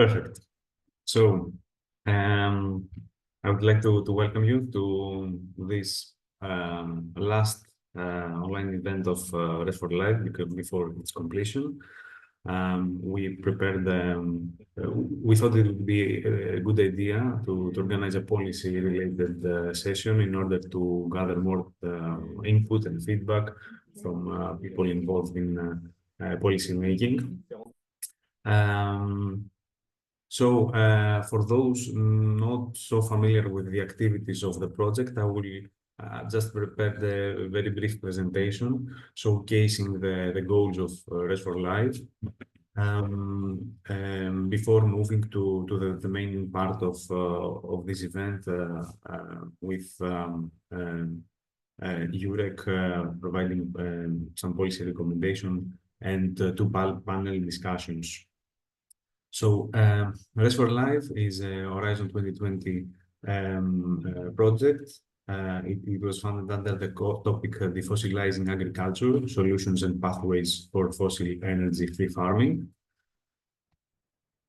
Perfect. So, I would like to welcome you to this last online event of RES4LIVE before its completion. We prepared, we thought it would be a good idea to organize a policy-related session in order to gather more input and feedback from people involved in policy making. So, for those not so familiar with the activities of the project, I will just prepare the very brief presentation showcasing the goals of RES4LIVE before moving to the main part of this event with UREC providing some policy recommendation and two panel discussions. So, RES4LIVE is a Horizon 2020 project. It was funded under the topic Defossilizing Agriculture, Solutions and Pathways for Fossil Energy-Free Farming.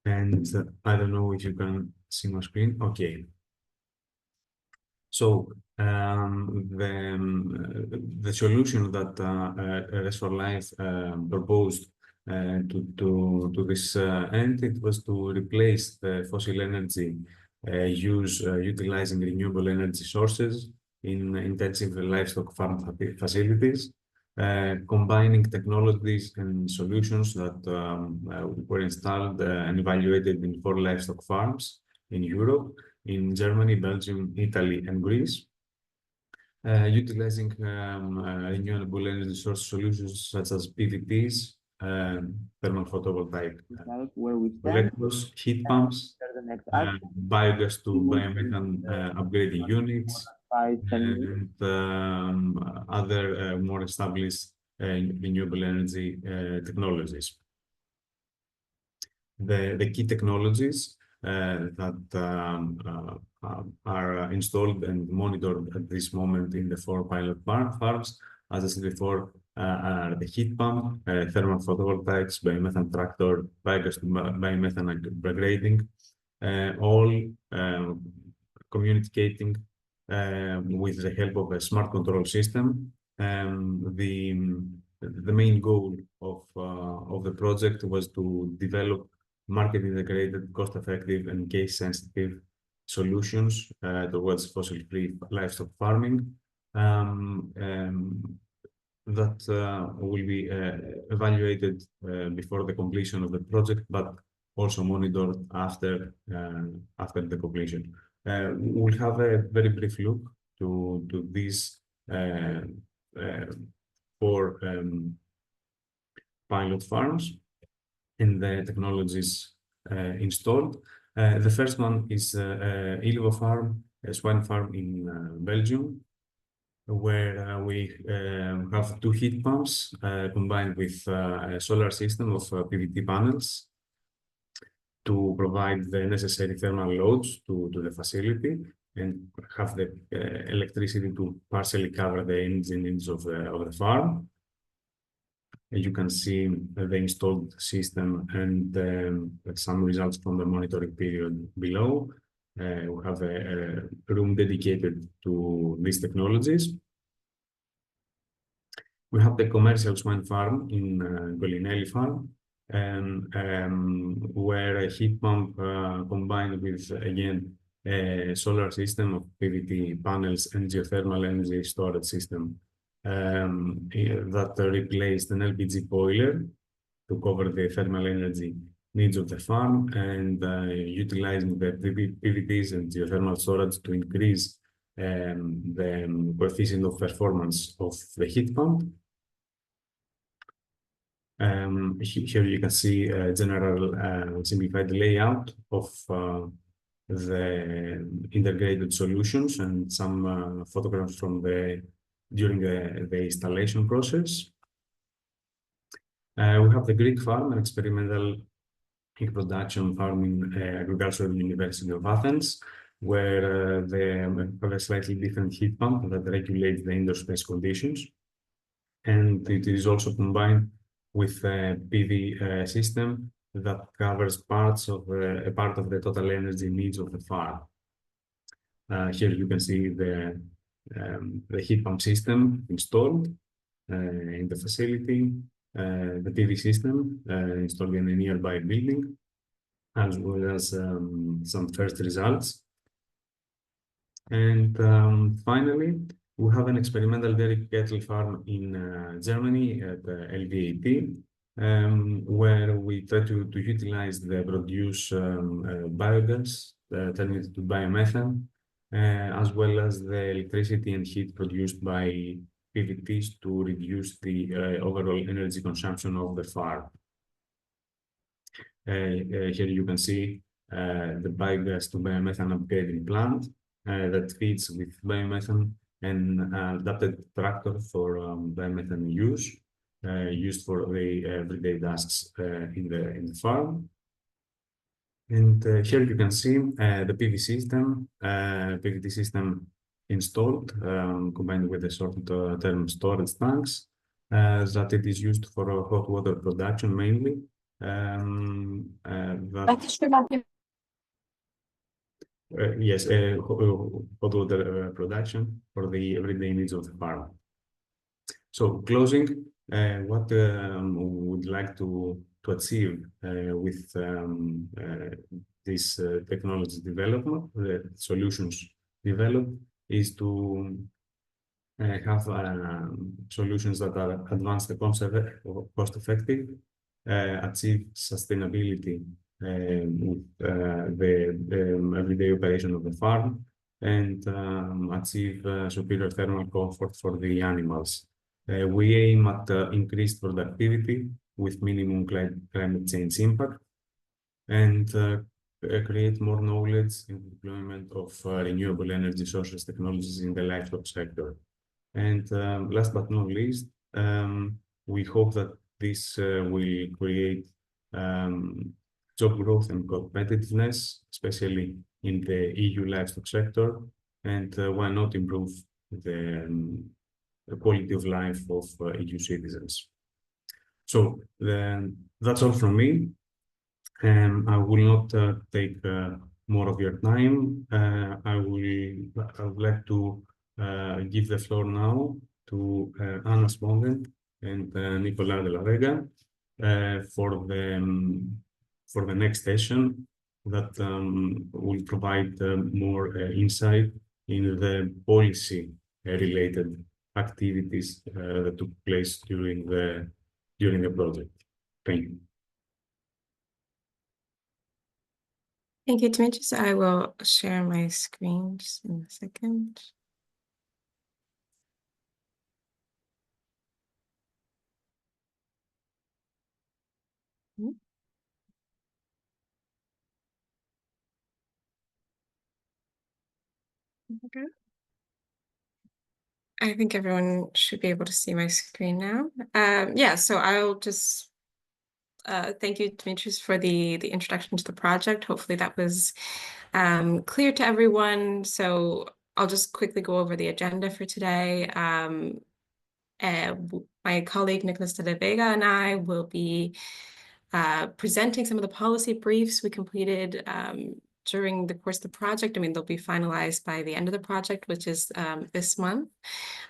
And I don't know if you can see my screen. Okay. So, the solution that RES4LIVE proposed to this end, it was to replace the fossil energy utilizing renewable energy sources in intensive livestock farm facilities, combining technologies and solutions that were installed and evaluated in 4 livestock farms in Europe, in Germany, Belgium, Italy, and Greece. Utilizing renewable energy source solutions such as PVTs, thermal photovoltaic collectors, heat pumps, biogas to biomethane upgrading units, and other more established renewable energy technologies. The key technologies that are installed and monitored at this moment in the 4 pilot farms, as I said before, are the heat pump, thermal photovoltaics, biomethane tractor, biogas to biomethane upgrading, all communicating with the help of a smart control system. The main goal of the project was to develop market-integrated, cost-effective, and case-sensitive solutions towards fossil-free livestock farming that will be evaluated before the completion of the project, but also monitored after the completion. We'll have a very brief look to these 4 pilot farms and the technologies installed. The first one is Ilvo farm, a swine farm in Belgium, where we have 2 heat pumps combined with a solar system of PVT panels to provide the necessary thermal loads to the facility and have the electricity to partially cover the energy needs of the farm. You can see the installed system and some results from the monitoring period below. We have a room dedicated to these technologies. We have the commercial swine farm in Golinelli farm, where a heat pump combined with, again, a solar system of PVT panels and geothermal energy storage system that replaced an LPG boiler to cover the thermal energy needs of the farm and utilizing the PVTs and geothermal storage to increase the coefficient of performance of the heat pump. Here you can see a general simplified layout of the integrated solutions and some photographs from during the installation process. We have the Greek farm, an experimental pig production farm in Agricultural University of Athens, where they have a slightly different heat pump that regulates the indoor space conditions. And it is also combined with a PV system that covers a part of the total energy needs of the farm. Here you can see the heat pump system installed in the facility, the PV system installed in a nearby building, as well as some first results. And finally, we have an experimental dairy cattle farm in Germany at LVAT, where we try to utilize the produced biogas, turn it to biomethane, as well as the electricity and heat produced by PVTs to reduce the overall energy consumption of the farm. Here you can see the biogas to biomethane upgrading plant that feeds with biomethane and adapted tractor for biomethane use, used for the everyday tasks in the farm. And here you can see the PV system, PVT system installed, combined with the short-term storage tanks, that it is used for hot water production mainly. Yes, hot water production for the everyday needs of the farm. So closing, what we would like to achieve with this technology development, the solutions developed, is to have solutions that are advanced and cost-effective, achieve sustainability with the everyday operation of the farm, and achieve superior thermal comfort for the animals. We aim at increased productivity with minimum climate change impact, and create more knowledge in the deployment of renewable energy sources technologies in the livestock sector. And last but not least, we hope that this will create job growth and competitiveness, especially in the EU livestock sector, and why not improve the quality of life of EU citizens. So that's all from me. I will not take more of your time. I would like to give the floor now to Anna Spondent and Nicolas de la Vega for the next session that will provide more insight in the policy related activities that took place during the project. Thank you. Thank you, Dimitris. I will share my screen just in a second. Okay. I think everyone should be able to see my screen now. Yeah, so I'll just thank you, Dimitris, for the introduction to the project. Hopefully that was clear to everyone. So I'll just quickly go over the agenda for today. My colleague Nicolas de la Vega and I will be presenting some of the policy briefs we completed during the course of the project. I mean, they'll be finalized by the end of the project, which is this month.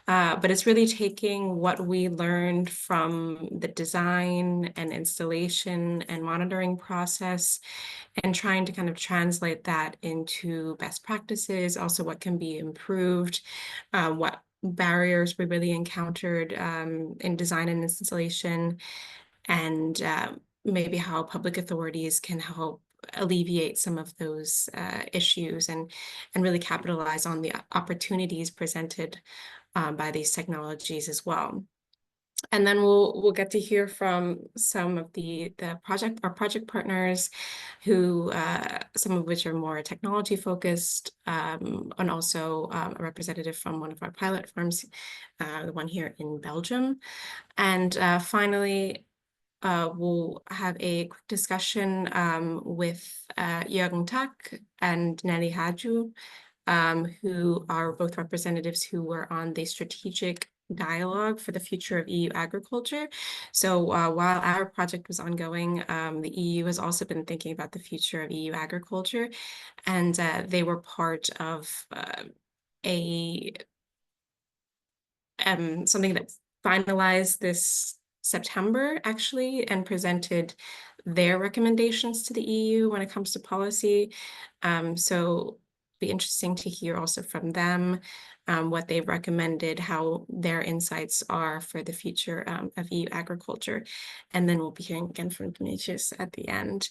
But it's really taking what we learned from the design and installation and monitoring process and trying to kind of translate that into best practices, also what can be improved, what barriers we really encountered in design and installation, and maybe how public authorities can help alleviate some of those issues and really capitalize on the opportunities presented by these technologies as well. And then we'll get to hear from some of our project partners, who some of which are more technology focused, and also a representative from one of our pilot farms, the one here in Belgium. And finally, we'll have a quick discussion with Jürgen Tuck and Nelly Haju, who are both representatives who were on the strategic dialogue for the future of EU agriculture. So while our project was ongoing, the EU has also been thinking about the future of EU agriculture, and they were part of something that finalized this September, actually, and presented their recommendations to the EU when it comes to policy. So be interesting to hear also from them what they've recommended, how their insights are for the future of EU agriculture. And then we'll be hearing again from Demetrius at the end.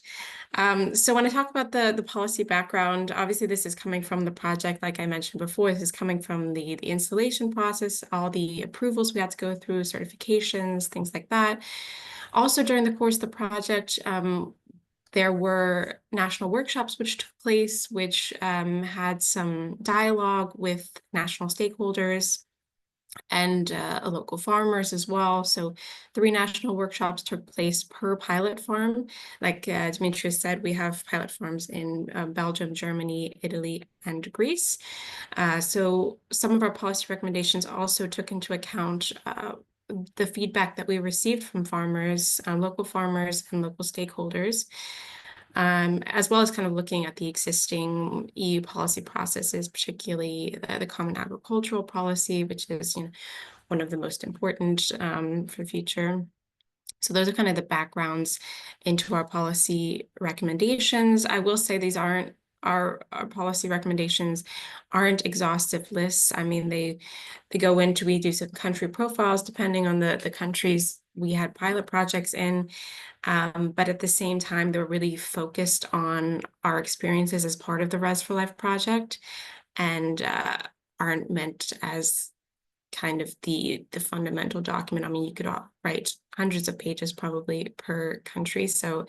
So when I talk about the policy background, obviously this is coming from the project, like I mentioned before, this is coming from the installation process, all the approvals we had to go through, certifications, things like that. Also during the course of the project, there were national workshops which took place, which had some dialogue with national stakeholders and local farmers as well. So 3 national workshops took place per pilot farm. Like Demetrius said, we have pilot farms in Belgium, Germany, Italy, and Greece. So some of our policy recommendations also took into account the feedback that we received from farmers, local farmers and local stakeholders, as well as kind of looking at the existing EU policy processes, particularly the Common Agricultural Policy, which is one of the most important for the future. So those are kind of the backgrounds into our policy recommendations. I will say these aren't our policy recommendations aren't exhaustive lists. I mean, they go into, we do some country profiles depending on the countries we had pilot projects in. But at the same time, they're really focused on our experiences as part of the RES4LIVE project and aren't meant as kind of the fundamental document. I mean, you could write hundreds of pages probably per country. So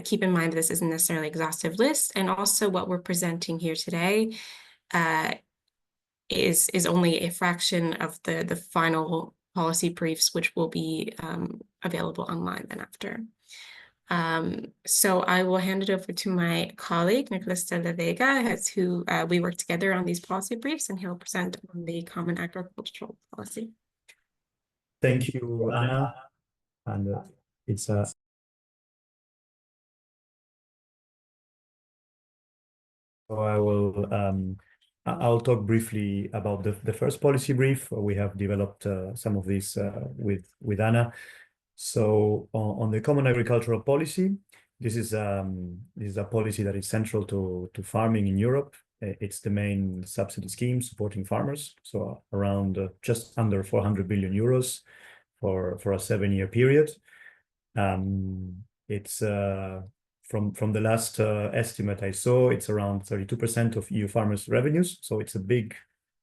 keep in mind this isn't necessarily an exhaustive list. And also what we're presenting here today is only a fraction of the final policy briefs, which will be available online then after. So I will hand it over to my colleague, Nicolas de la Vega, who we work together on these policy briefs, and he'll present on the Common Agricultural Policy. Thank you, Anna. And it's a So I'll talk briefly about the first policy brief. We have developed some of this with Anna. So on the Common Agricultural Policy, this is a policy that is central to farming in Europe. It's the main subsidy scheme supporting farmers. So around just under 400 billion euros for a 7-year period. It's from the last estimate I saw, it's around 32% of EU farmers' revenues. So it's a big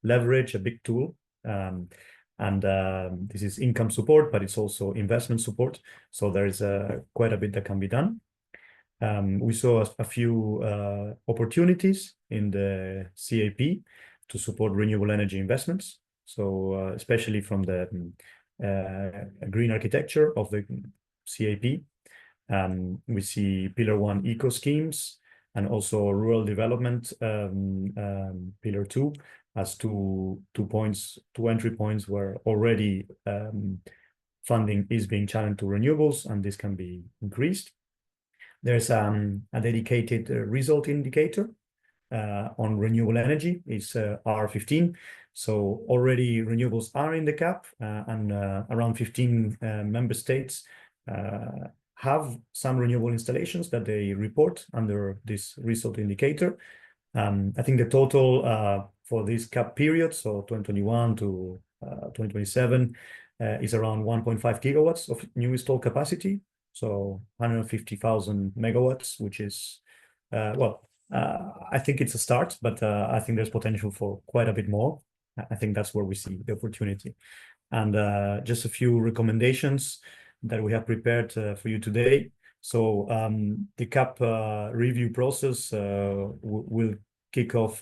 leverage, a big tool. This is income support, but it's also investment support. So there is quite a bit that can be done. We saw a few opportunities in the CAP to support renewable energy investments. So especially from the green architecture of the CAP. We see Pillar 1 eco schemes and also rural development, Pillar 2, as two entry points where already funding is being channeled to renewables, and this can be increased. There's a dedicated result indicator on renewable energy, is R15. So already renewables are in the CAP, and around 15 member states have some renewable installations that they report under this result indicator. I think the total for this CAP period, so 2021 to 2027, is around 1.5 gigawatts of new installed capacity. So 150,000 megawatts, which is, I think it's a start, but I think there's potential for quite a bit more. I think that's where we see the opportunity. And just a few recommendations that we have prepared for you today. So the CAP review process will kick off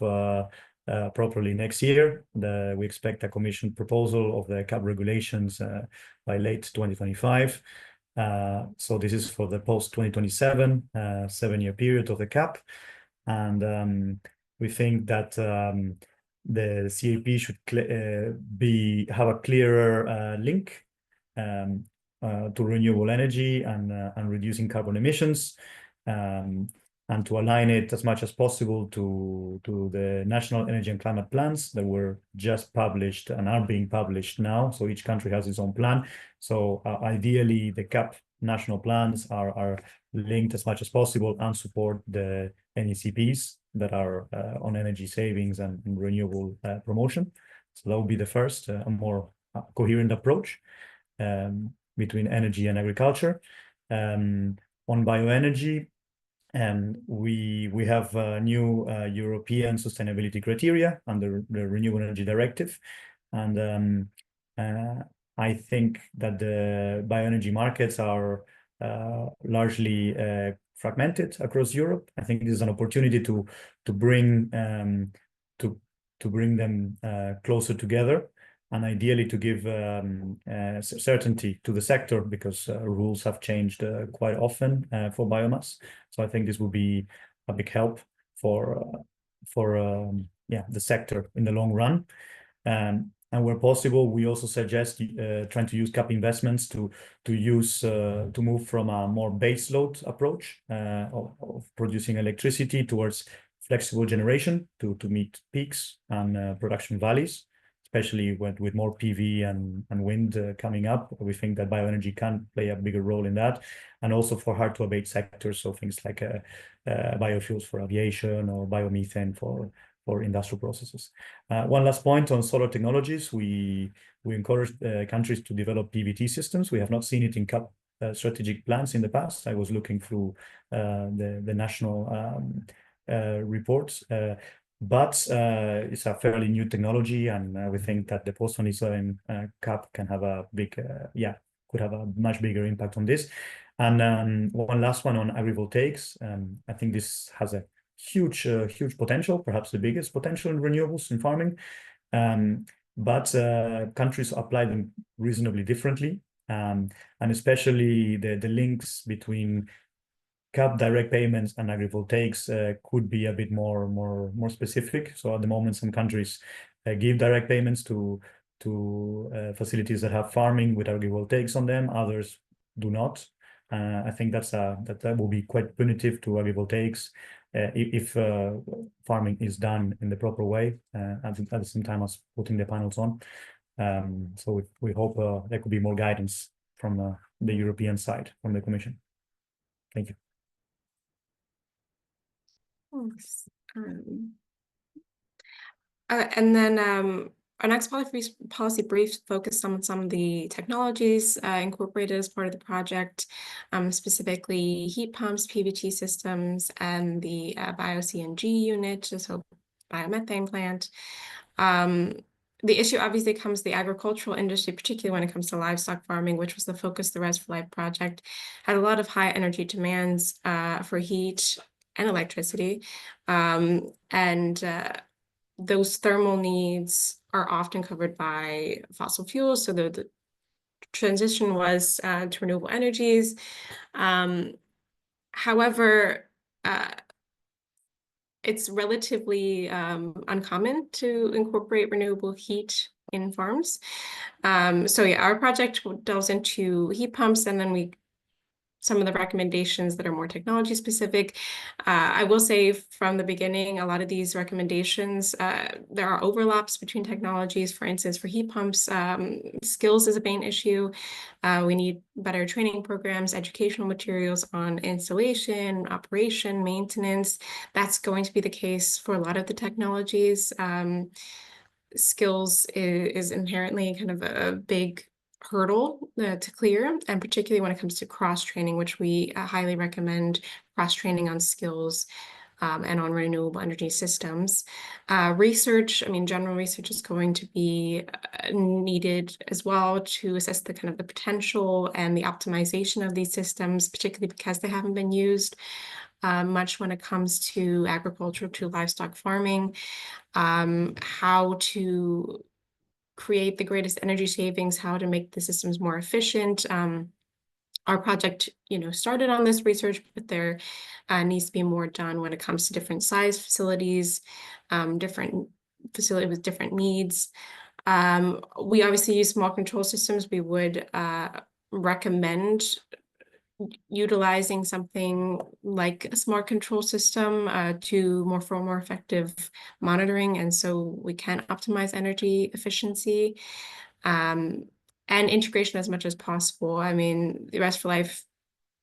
properly next year. We expect a commission proposal of the CAP regulations by late 2025. So this is for the post-2027 7-year period of the CAP. And we think that the CAP should have a clearer link to renewable energy and reducing carbon emissions, and to align it as much as possible to the national energy and climate plans that were just published and are being published now. So each country has its own plan. So ideally, the CAP national plans are linked as much as possible and support the NECPs that are on energy savings and renewable promotion. So that would be the first, a more coherent approach between energy and agriculture. On bioenergy, we have new European sustainability criteria under the Renewable Energy Directive. And I think that the bioenergy markets are largely fragmented across Europe. I think this is an opportunity to bring them closer together, and ideally to give certainty to the sector, because rules have changed quite often for biomass. So I think this will be a big help for the sector in the long run. And where possible, we also suggest trying to use CAP investments to move from a more base load approach of producing electricity towards flexible generation to meet peaks and production valleys, especially with more PV and wind coming up. We think that bioenergy can play a bigger role in that, and also for hard to abate sectors, so things like biofuels for aviation or biomethane for industrial processes. One last point on solar technologies: we encourage countries to develop PVT systems. We have not seen it in CAP strategic plans in the past. I was looking through the national reports. But it's a fairly new technology, and we think that the post-2027 CAP can have a big, could have a much bigger impact on this. And one last one on agrivoltaics. I think this has a huge potential, perhaps the biggest potential in renewables in farming. But countries apply them reasonably differently, and especially the links between CAP direct payments and agrivoltaics could be a bit more specific. So at the moment, some countries give direct payments to facilities that have farming with agrivoltaics on them. Others do not. I think that will be quite punitive to agrivoltaics if farming is done in the proper way at the same time as putting the panels on. So we hope there could be more guidance from the European side, from the Commission. Thank you. Thanks. And then our next policy brief focused on some of the technologies incorporated as part of the project, specifically heat pumps, PVT systems, and the BioCNG unit, so biomethane plant. The issue obviously comes the agricultural industry, particularly when it comes to livestock farming, which was the focus of the RES4LIVE project, had a lot of high energy demands for heat and electricity. Those thermal needs are often covered by fossil fuels. So the transition was to renewable energies. However, it's relatively uncommon to incorporate renewable heat in farms. So yeah, our project delves into heat pumps, and then some of the recommendations that are more technology specific. I will say from the beginning, a lot of these recommendations, there are overlaps between technologies. For instance, for heat pumps, skills is a main issue. We need better training programs, educational materials on installation, operation, maintenance. That's going to be the case for a lot of the technologies. Skills is inherently kind of a big hurdle to clear, and particularly when it comes to cross-training, which we highly recommend cross-training on skills and on renewable energy systems. Research, general research is going to be needed as well to assess the kind of the potential and the optimization of these systems, particularly because they haven't been used much when it comes to agriculture, to livestock farming, how to create the greatest energy savings, how to make the systems more efficient. Our project, started on this research, but there needs to be more done when it comes to different size facilities, different facility with different needs. We obviously use small control systems. We would recommend utilizing something like a smart control system for more effective monitoring, and so we can optimize energy efficiency and integration as much as possible. I mean, the RES4LIVE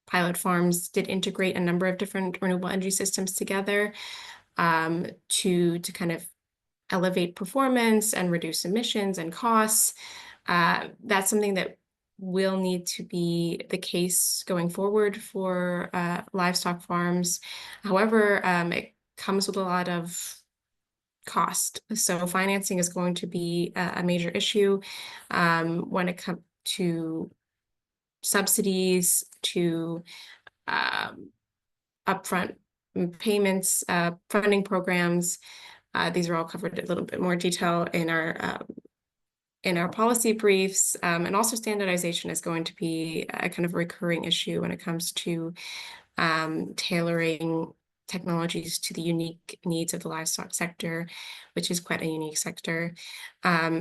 pilot farms did integrate a number of different renewable energy systems together to kind of elevate performance and reduce emissions and costs. That's something that will need to be the case going forward for livestock farms. However, it comes with a lot of cost. So financing is going to be a major issue when it comes to subsidies, to upfront payments, funding programs. These are all covered a little bit more detail in our policy briefs, and also standardization is going to be a kind of recurring issue when it comes to tailoring technologies to the unique needs of the livestock sector, which is quite a unique sector.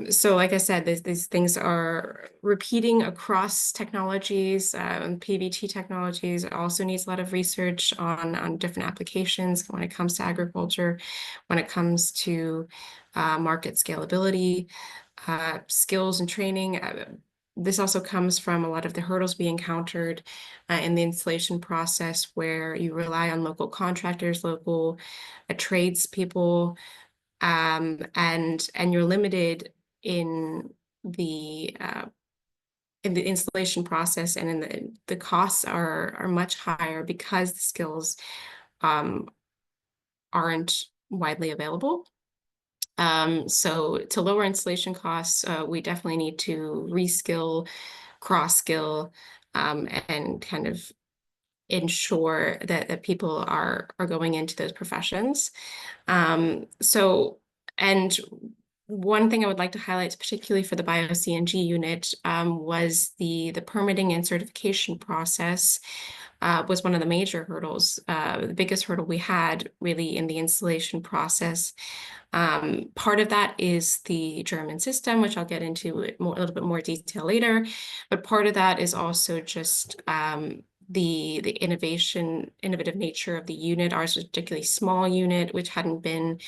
So like I said, these things are repeating across technologies. PVT technologies also needs a lot of research on different applications when it comes to agriculture, when it comes to market scalability, skills and training. This also comes from a lot of the hurdles we encountered in the installation process, where you rely on local contractors, local tradespeople, and you're limited in the installation process, and in the costs are much higher because the skills aren't widely available. So to lower installation costs, we definitely need to reskill, cross-skill, and kind of ensure that people are going into those professions. And one thing I would like to highlight, particularly for the BioCNG unit, was the permitting and certification process. Was one of the major hurdles, the biggest hurdle we had really in the installation process. Part of that is the German system, which I'll get into a little bit more detail later, but part of that is also just the innovative nature of the unit. Ours was a particularly small unit, which hadn't been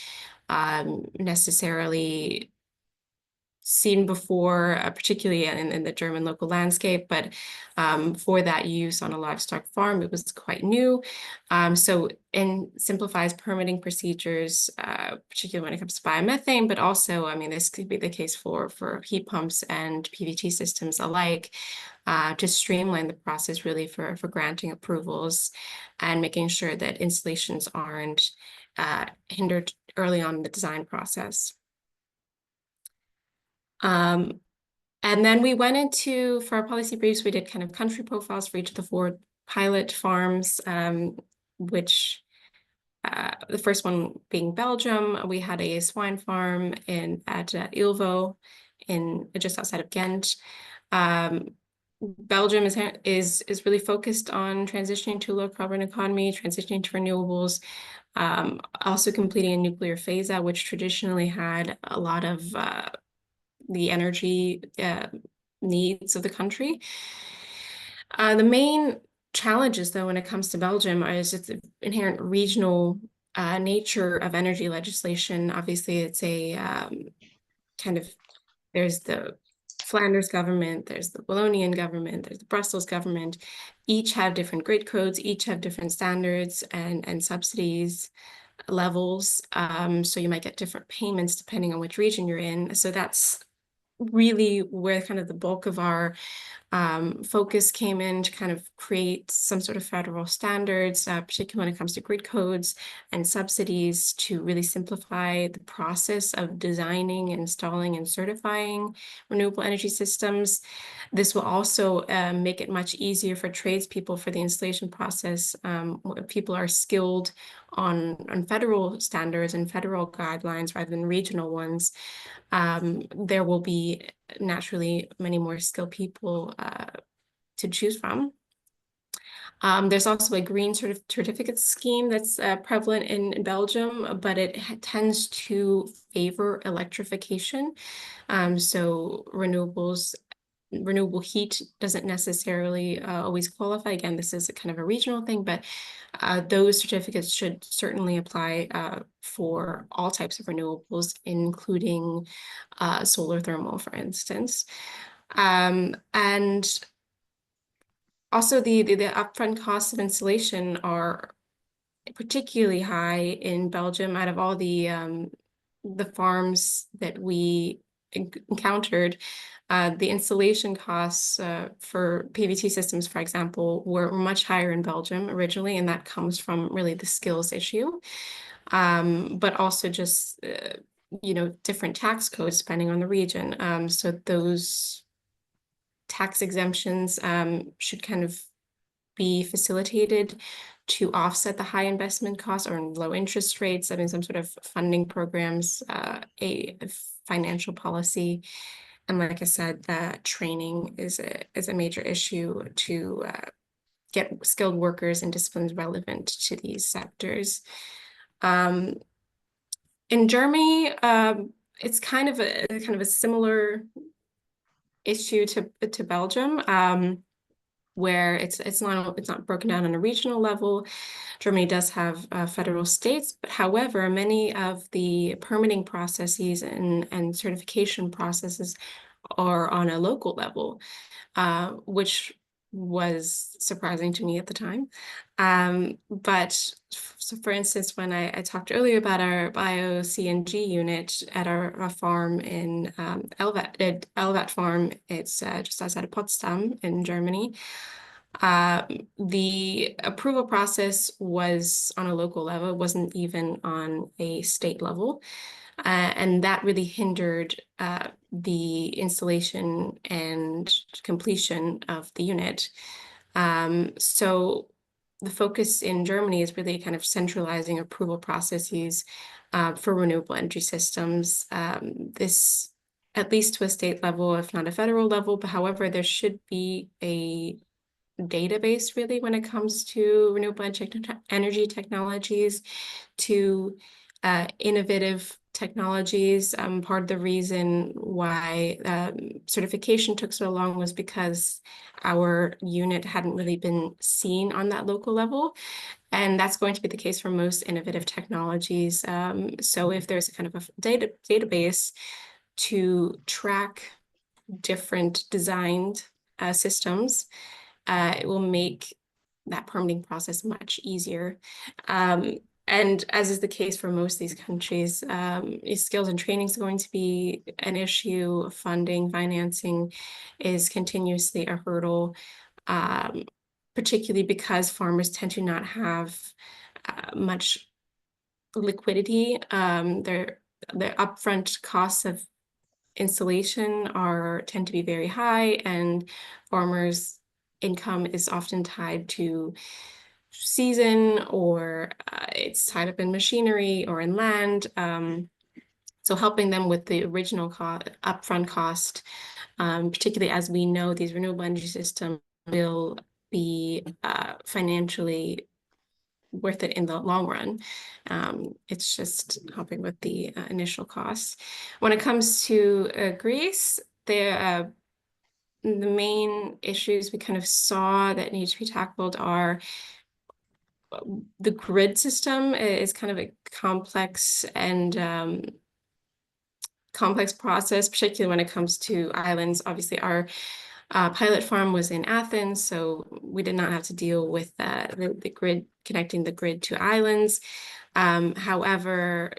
necessarily seen before, particularly in the German local landscape, but for that use on a livestock farm, it was quite new. So it simplifies permitting procedures, particularly when it comes to biomethane, but also, I mean, this could be the case for heat pumps and PVT systems alike, to streamline the process really for granting approvals and making sure that installations aren't hindered early on in the design process. And then we went into, for our policy briefs, we did kind of country profiles for each of the 4 pilot farms, which the first one being Belgium. We had a swine farm at Ilvo, just outside of Ghent. Belgium is really focused on transitioning to a low carbon economy, transitioning to renewables, also completing a nuclear phase out, which traditionally had a lot of the energy needs of the country. The main challenges, though, when it comes to Belgium is its inherent regional nature of energy legislation. Obviously, it's a kind of, there's the Flanders government, there's the Wallonian government, there's the Brussels government. Each have different grid codes, each have different standards and subsidies levels. So you might get different payments depending on which region you're in. So that's really where kind of the bulk of our focus came in, to kind of create some sort of federal standards, particularly when it comes to grid codes and subsidies, to really simplify the process of designing, installing, and certifying renewable energy systems. This will also make it much easier for tradespeople for the installation process. People are skilled on federal standards and federal guidelines rather than regional ones. There will be naturally many more skilled people to choose from. There's also a green certificate scheme that's prevalent in Belgium, but it tends to favor electrification. So renewable heat doesn't necessarily always qualify. Again, this is a kind of a regional thing, but those certificates should certainly apply for all types of renewables, including solar thermal, for instance. And also the upfront costs of installation are particularly high in Belgium. Out of all the farms that we encountered, the installation costs for PVT systems, for example, were much higher in Belgium originally, and that comes from really the skills issue, but also just different tax codes depending on the region. So those tax exemptions should kind of be facilitated to offset the high investment costs or low interest rates. I mean, some sort of funding programs, a financial policy. And like I said, training is a major issue to get skilled workers in disciplines relevant to these sectors. In Germany, it's kind of a similar issue to Belgium, where it's not broken down on a regional level. Germany does have federal states, but however, many of the permitting processes and certification processes are on a local level, which was surprising to me at the time. But so for instance, when I talked earlier about our BioCNG unit at our farm in Elvat farm, it's just outside of Potsdam in Germany. The approval process was on a local level, it wasn't even on a state level. And that really hindered the installation and completion of the unit. So the focus in Germany is really kind of centralizing approval processes for renewable energy systems. This, at least to a state level, if not a federal level, but however, there should be a database really when it comes to renewable energy technologies, to innovative technologies. Part of the reason why certification took so long was because our unit hadn't really been seen on that local level. And that's going to be the case for most innovative technologies. So if there's a kind of a database to track different designed systems, it will make that permitting process much easier. And as is the case for most of these countries, skills and training is going to be an issue. Funding, financing is continuously a hurdle, particularly because farmers tend to not have much liquidity. Their upfront costs of installation tend to be very high, and farmers' income is often tied to season, or it's tied up in machinery or in land. So helping them with the original upfront cost, particularly as we know these renewable energy systems will be financially worth it in the long run. It's just helping with the initial costs. When it comes to Greece, the main issues we kind of saw that need to be tackled are the grid system is kind of a complex and complex process, particularly when it comes to islands. Obviously, our pilot farm was in Athens, so we did not have to deal with the grid, connecting the grid to islands. However,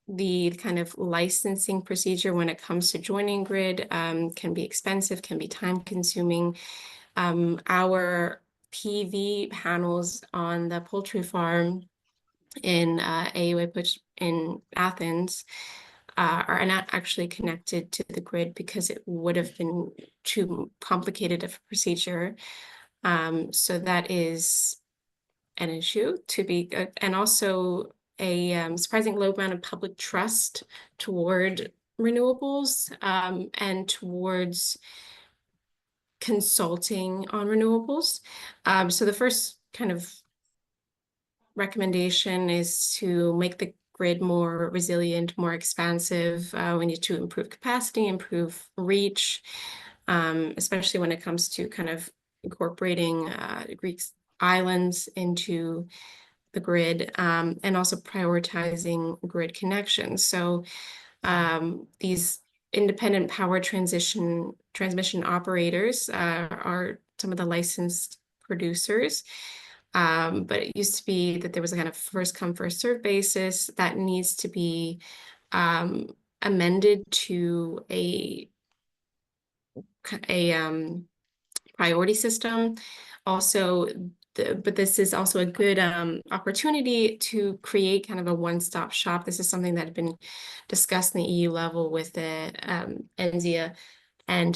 the kind of licensing procedure when it comes to joining grid can be expensive, can be time consuming. Our PV panels on the poultry farm in AUA in Athens are not actually connected to the grid because it would have been too complicated of a procedure. So that is an issue to be, and also a surprising low amount of public trust toward renewables and towards consulting on renewables. So the first kind of recommendation is to make the grid more resilient, more expansive. We need to improve capacity, improve reach, especially when it comes to kind of incorporating Greek islands into the grid, and also prioritizing grid connections. So these independent power transmission operators are some of the licensed producers. But it used to be that there was a kind of first come, first serve basis that needs to be amended to a priority system. Also, but this is also a good opportunity to create kind of a one-stop shop. This is something that had been discussed in the EU level with the ENZIA, and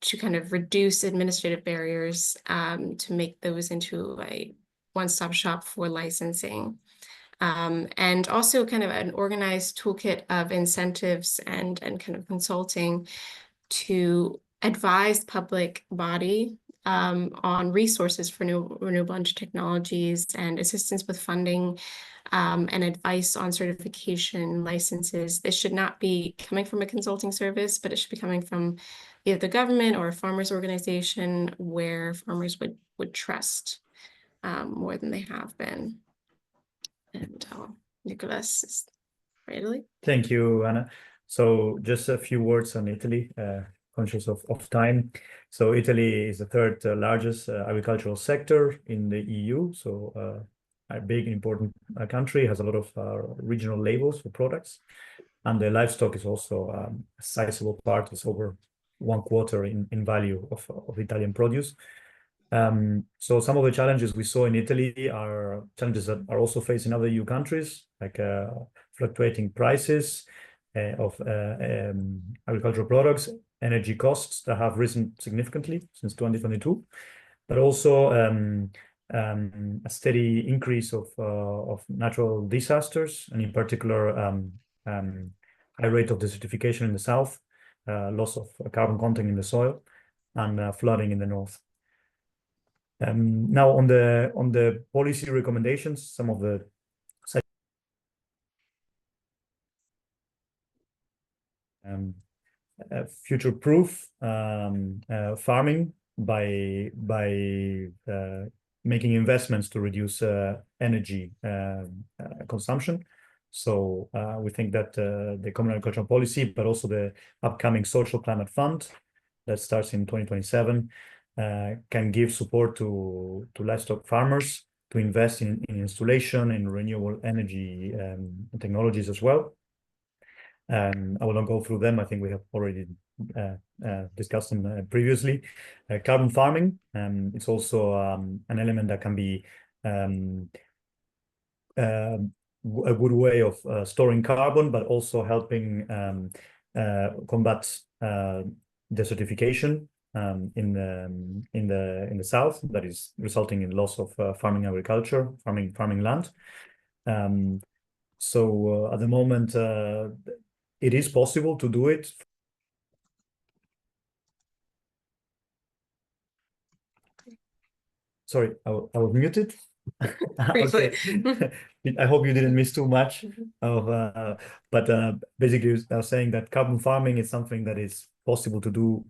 to kind of reduce administrative barriers to make those into a one-stop shop for licensing. And also kind of an organized toolkit of incentives and kind of consulting to advise public body on resources for renewable energy technologies and assistance with funding and advice on certification licenses. This should not be coming from a consulting service, but it should be coming from either the government or a farmers organization where farmers would trust more than they have been. And Nicholas is for Italy. Thank you, Anna. So just a few words on Italy, conscious of time. So Italy is the third largest agricultural sector in the EU. So a big, important country, has a lot of regional labels for products. And the livestock is also a sizable part. It's over 1/4 in value of Italian produce. So some of the challenges we saw in Italy are challenges that are also faced in other EU countries, like fluctuating prices of agricultural products, energy costs that have risen significantly since 2022, but also a steady increase of natural disasters, and in particular, high rate of desertification in the south, loss of carbon content in the soil, and flooding in the north. Now on the policy recommendations, some of the future-proof farming by making investments to reduce energy consumption. So we think that the Common Agricultural Policy, but also the upcoming Social Climate Fund that starts in 2027, can give support to livestock farmers to invest in installation in renewable energy technologies as well. I will not go through them. I think we have already discussed them previously. Carbon farming, it's also an element that can be a good way of storing carbon, but also helping combat desertification in the south, that is resulting in loss of farming land. So at the moment, it is possible to do it. Sorry, I was muted. Okay. I hope you didn't miss too much of, but basically I was saying that carbon farming is something that is possible to do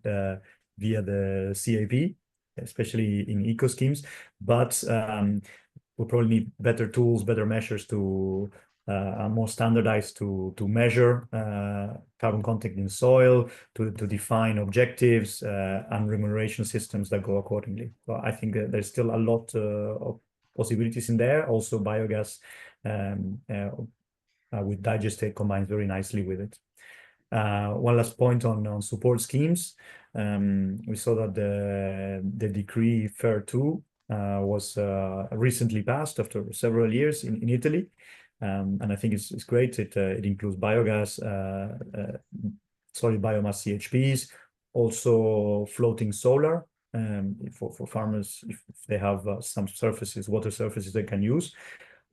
via the CAP, especially in eco schemes, but we'll probably need better tools, better measures to more standardized to measure carbon content in soil, to define objectives and remuneration systems that go accordingly. So I think that there's still a lot of possibilities in there. Also, biogas with digestate combines very nicely with it. One last point on support schemes. We saw that the decree FAIR 2 was recently passed after several years in Italy. And I think it's great. It includes biogas, solid biomass CHPs, also floating solar for farmers if they have some water surfaces they can use.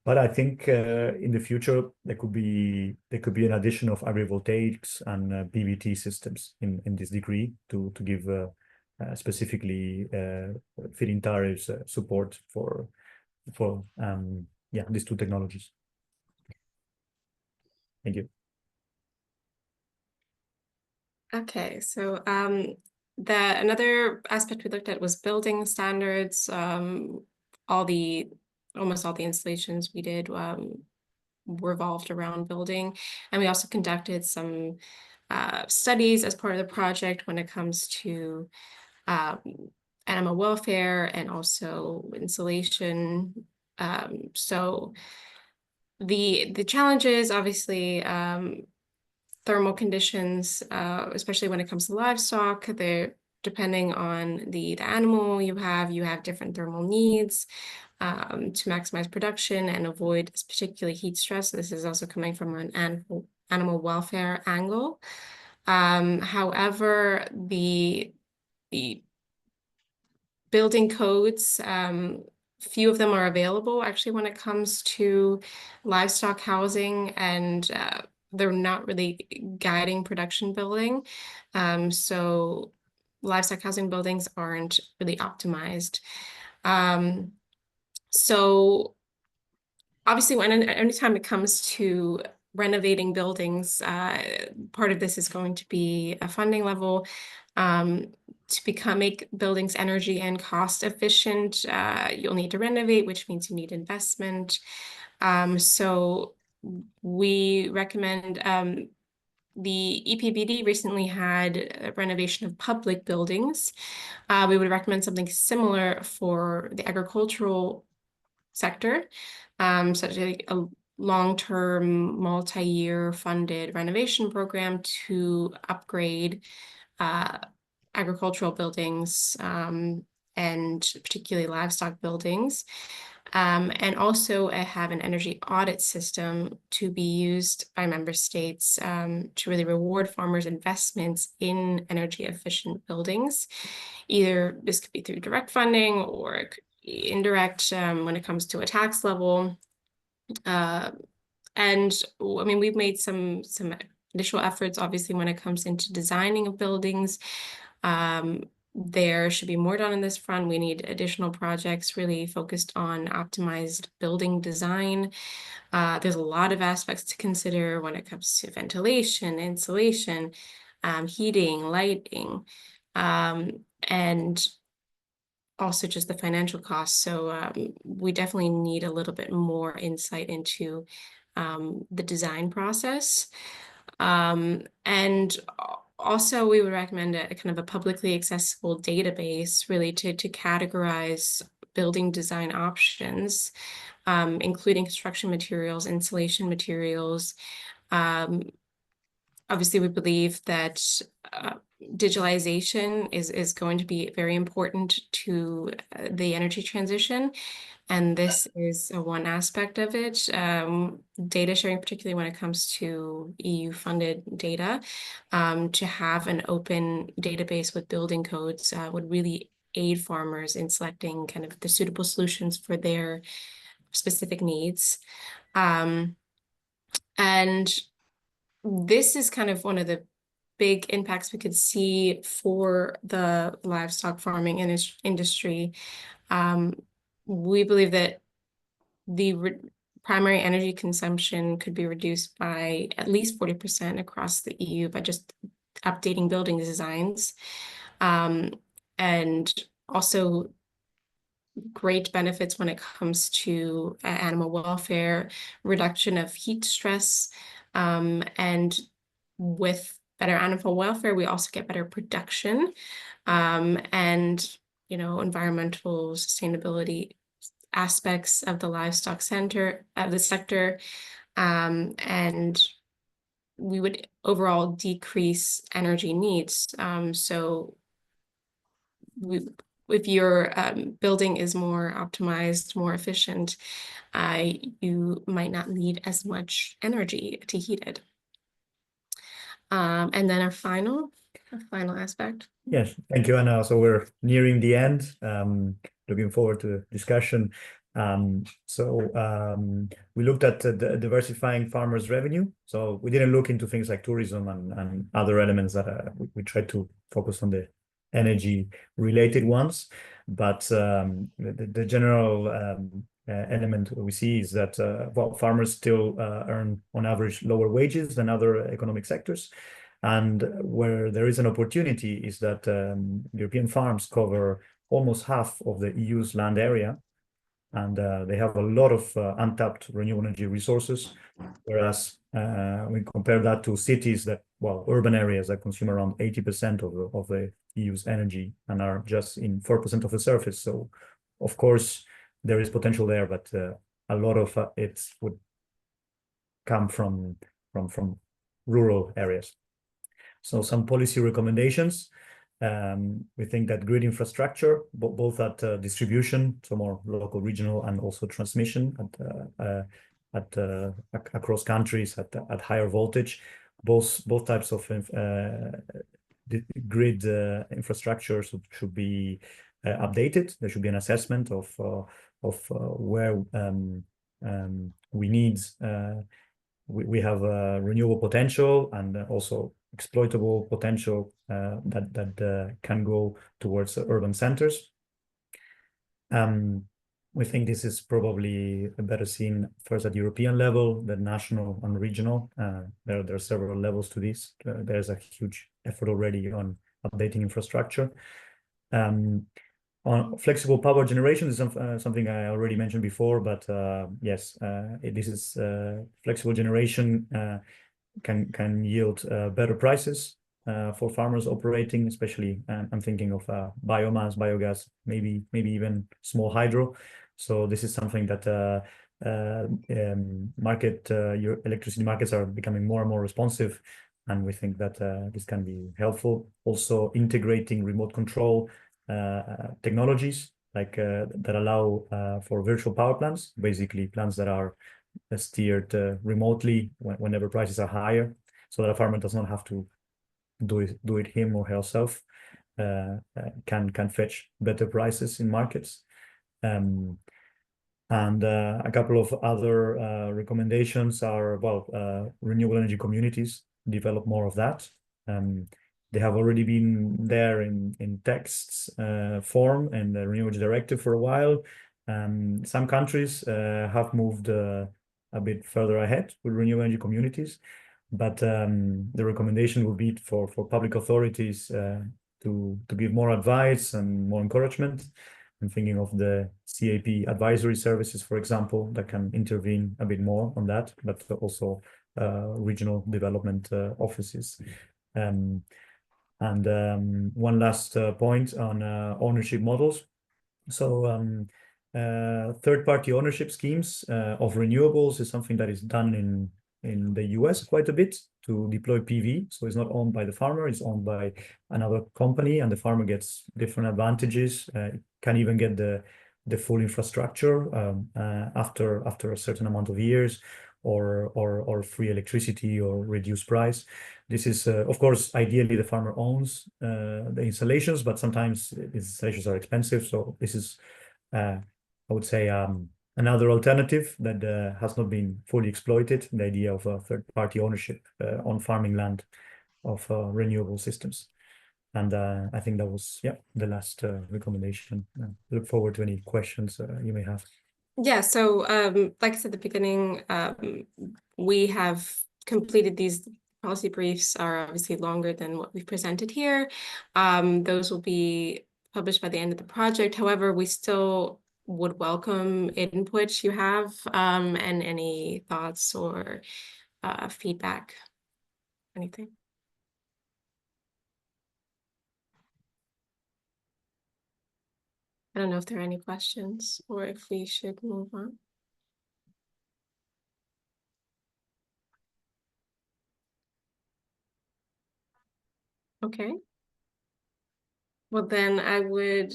But I think in the future there could be an addition of agrivoltaics and PVT systems in this decree to give specifically feed-in tariffs support for these two technologies. Thank you. Okay, so another aspect we looked at was building standards. Almost all the installations we did revolved around building, and we also conducted some studies as part of the project when it comes to animal welfare and also insulation. So the challenges, obviously, thermal conditions, especially when it comes to livestock, they're depending on the animal you have different thermal needs to maximize production and avoid particularly heat stress. This is also coming from an animal welfare angle. However, the building codes, few of them are available actually when it comes to livestock housing, and they're not really guiding production building. So livestock housing buildings aren't really optimized. So obviously, anytime it comes to renovating buildings, part of this is going to be a funding level. To make buildings energy and cost efficient, you'll need to renovate, which means you need investment. So we recommend the EPBD recently had a renovation of public buildings. We would recommend something similar for the agricultural sector, such as a long-term, multi-year funded renovation program to upgrade agricultural buildings and particularly livestock buildings. And also have an energy audit system to be used by member states to really reward farmers' investments in energy efficient buildings. Either this could be through direct funding or it could be indirect when it comes to a tax level. And I mean, we've made some initial efforts, obviously, when it comes into designing of buildings. There should be more done on this front. We need additional projects really focused on optimized building design. There's a lot of aspects to consider when it comes to ventilation, insulation, heating, lighting, and also just the financial costs. So we definitely need a little bit more insight into the design process. And also, we would recommend a kind of a publicly accessible database really to categorize building design options, including construction materials, insulation materials. Obviously, we believe that digitalization is going to be very important to the energy transition. And this is one aspect of it. Data sharing, particularly when it comes to EU-funded data, to have an open database with building codes would really aid farmers in selecting kind of the suitable solutions for their specific needs. And this is kind of one of the big impacts we could see for the livestock farming industry. We believe that the primary energy consumption could be reduced by at least 40% across the EU by just updating building designs. And also great benefits when it comes to animal welfare, reduction of heat stress, and with better animal welfare, we also get better production, and environmental sustainability aspects of the livestock sector, and we would overall decrease energy needs. So if your building is more optimized, more efficient, you might not need as much energy to heat it. And then a final aspect. Yes, thank you, Anna. So we're nearing the end. Looking forward to the discussion. We looked at the diversifying farmers' revenue. So we didn't look into things like tourism and other elements that we tried to focus on the energy related ones. But the general element we see is that well, farmers still earn on average lower wages than other economic sectors. And where there is an opportunity is that European farms cover almost half of the EU's land area, and they have a lot of untapped renewable energy resources. Whereas we compare that to cities that, well, urban areas that consume around 80% of the EU's energy and are just in 4% of the surface. So, of course, there is potential there, but a lot of it would come from rural areas. So some policy recommendations. We think that grid infrastructure, both at distribution, so more local, regional, and also transmission across countries at higher voltage, both types of grid infrastructure should be updated. There should be an assessment of where we have renewable potential and also exploitable potential that can go towards urban centers. We think this is probably better seen first at European level than national and regional. There are several levels to this. There's a huge effort already on updating infrastructure. On flexible power generation is something I already mentioned before, but yes, this is flexible generation can yield better prices for farmers operating, especially I'm thinking of biomass, biogas, maybe even small hydro. So this is something that your electricity markets are becoming more and more responsive, and we think that this can be helpful. Also integrating remote control technologies like that allow for virtual power plants, basically plants that are steered remotely whenever prices are higher, so that a farmer does not have to do it him or herself, can fetch better prices in markets. And a couple of other recommendations are, well, renewable energy communities, develop more of that. They have already been there in texts form and the Renewable Directive for a while. Some countries have moved a bit further ahead with renewable energy communities, but the recommendation would be for public authorities to give more advice and more encouragement. I'm thinking of the CAP advisory services, for example, that can intervene a bit more on that, but also regional development offices. And one last point on ownership models. So third-party ownership schemes of renewables is something that is done in the US quite a bit to deploy PV. So it's not owned by the farmer, it's owned by another company, and the farmer gets different advantages, can even get the full infrastructure after a certain amount of years, or free electricity or reduced price. This is, of course, ideally the farmer owns the installations, but sometimes these installations are expensive. So this is, I would say, another alternative that has not been fully exploited, the idea of a third-party ownership on farming land of renewable systems. And I think that was, the last recommendation. Look forward to any questions you may have. Yeah, so like I said at the beginning, we have completed these policy briefs are obviously longer than what we've presented here. Those will be published by the end of the project. However, we still would welcome input you have and any thoughts or feedback, anything. I don't know if there are any questions or if we should move on. Okay. Well, then I would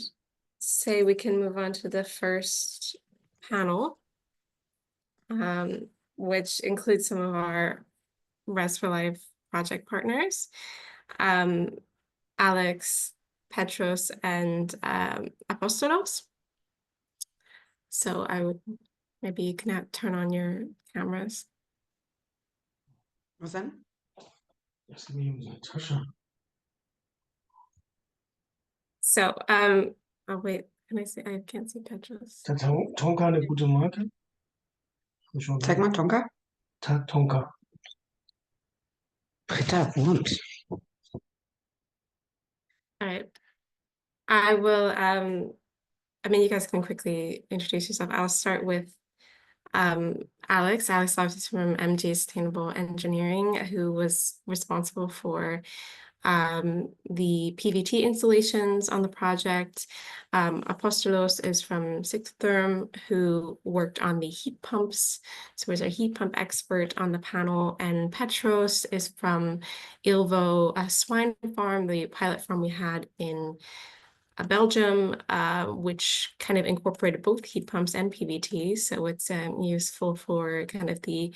say we can move on to the first panel, which includes some of our RES4LIVE project partners, Alex, Petros, and Apostolos. So I would, maybe you can turn on your cameras. Was that? So, oh wait, can I see? I can't see Petros. Tonka eine gute Marke? Zeig mal, Tonka. Tonka. Britta wohnt. All right. I will, I mean, you guys can quickly introduce yourself. I'll start with Alex. Alex is from MG Sustainable Engineering, who was responsible for the PVT installations on the project. Apostolos is from Sixth Therm, who worked on the heat pumps. So he's our heat pump expert on the panel. And Petros is from Ilvo, a swine farm, the pilot farm we had in Belgium, which kind of incorporated both heat pumps and PVT. So it's useful for kind of the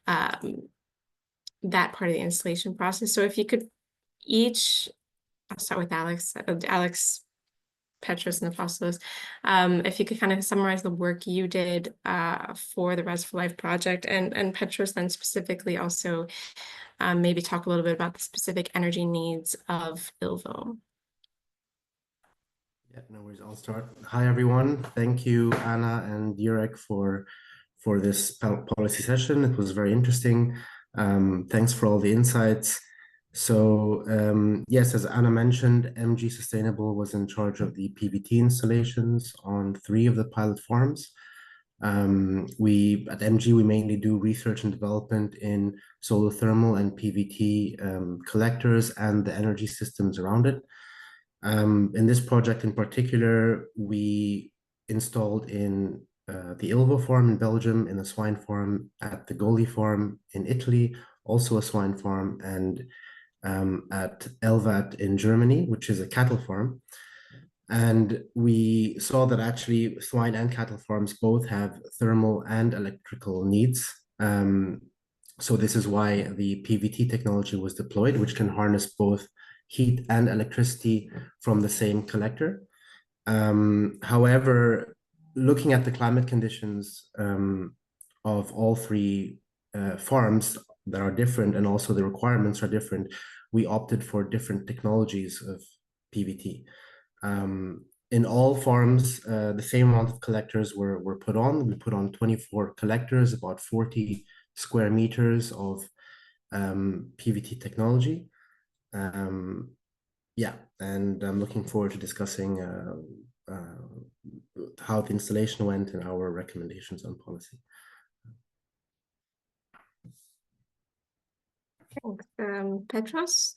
that part of the installation process. So if you could each, I'll start with Alex, Petros, and Apostolos. If you could kind of summarize the work you did for the RES4LIVE project, and Petros then specifically also maybe talk a little bit about the specific energy needs of Ilvo. Yeah, no worries. I'll start. Hi, everyone. Thank you, Anna and Jurek, for this policy session. It was very interesting. Thanks for all the insights. So yes, as Anna mentioned, MG Sustainable was in charge of the PVT installations on 3 of the pilot farms. At MG, we mainly do research and development in solar thermal and PVT collectors and the energy systems around it. In this project in particular, we installed in the Ilvo farm in Belgium, in a swine farm at the Goli farm in Italy, also a swine farm, and at Elvat in Germany, which is a cattle farm. And we saw that actually swine and cattle farms both have thermal and electrical needs. So this is why the PVT technology was deployed, which can harness both heat and electricity from the same collector. However, looking at the climate conditions of all 3 farms that are different, and also the requirements are different, we opted for different technologies of PVT. In all farms, the same amount of collectors were put on. We put on 24 collectors, about 40 square meters of PVT technology. Yeah, and I'm looking forward to discussing how the installation went and our recommendations on policy. Thanks. Petros?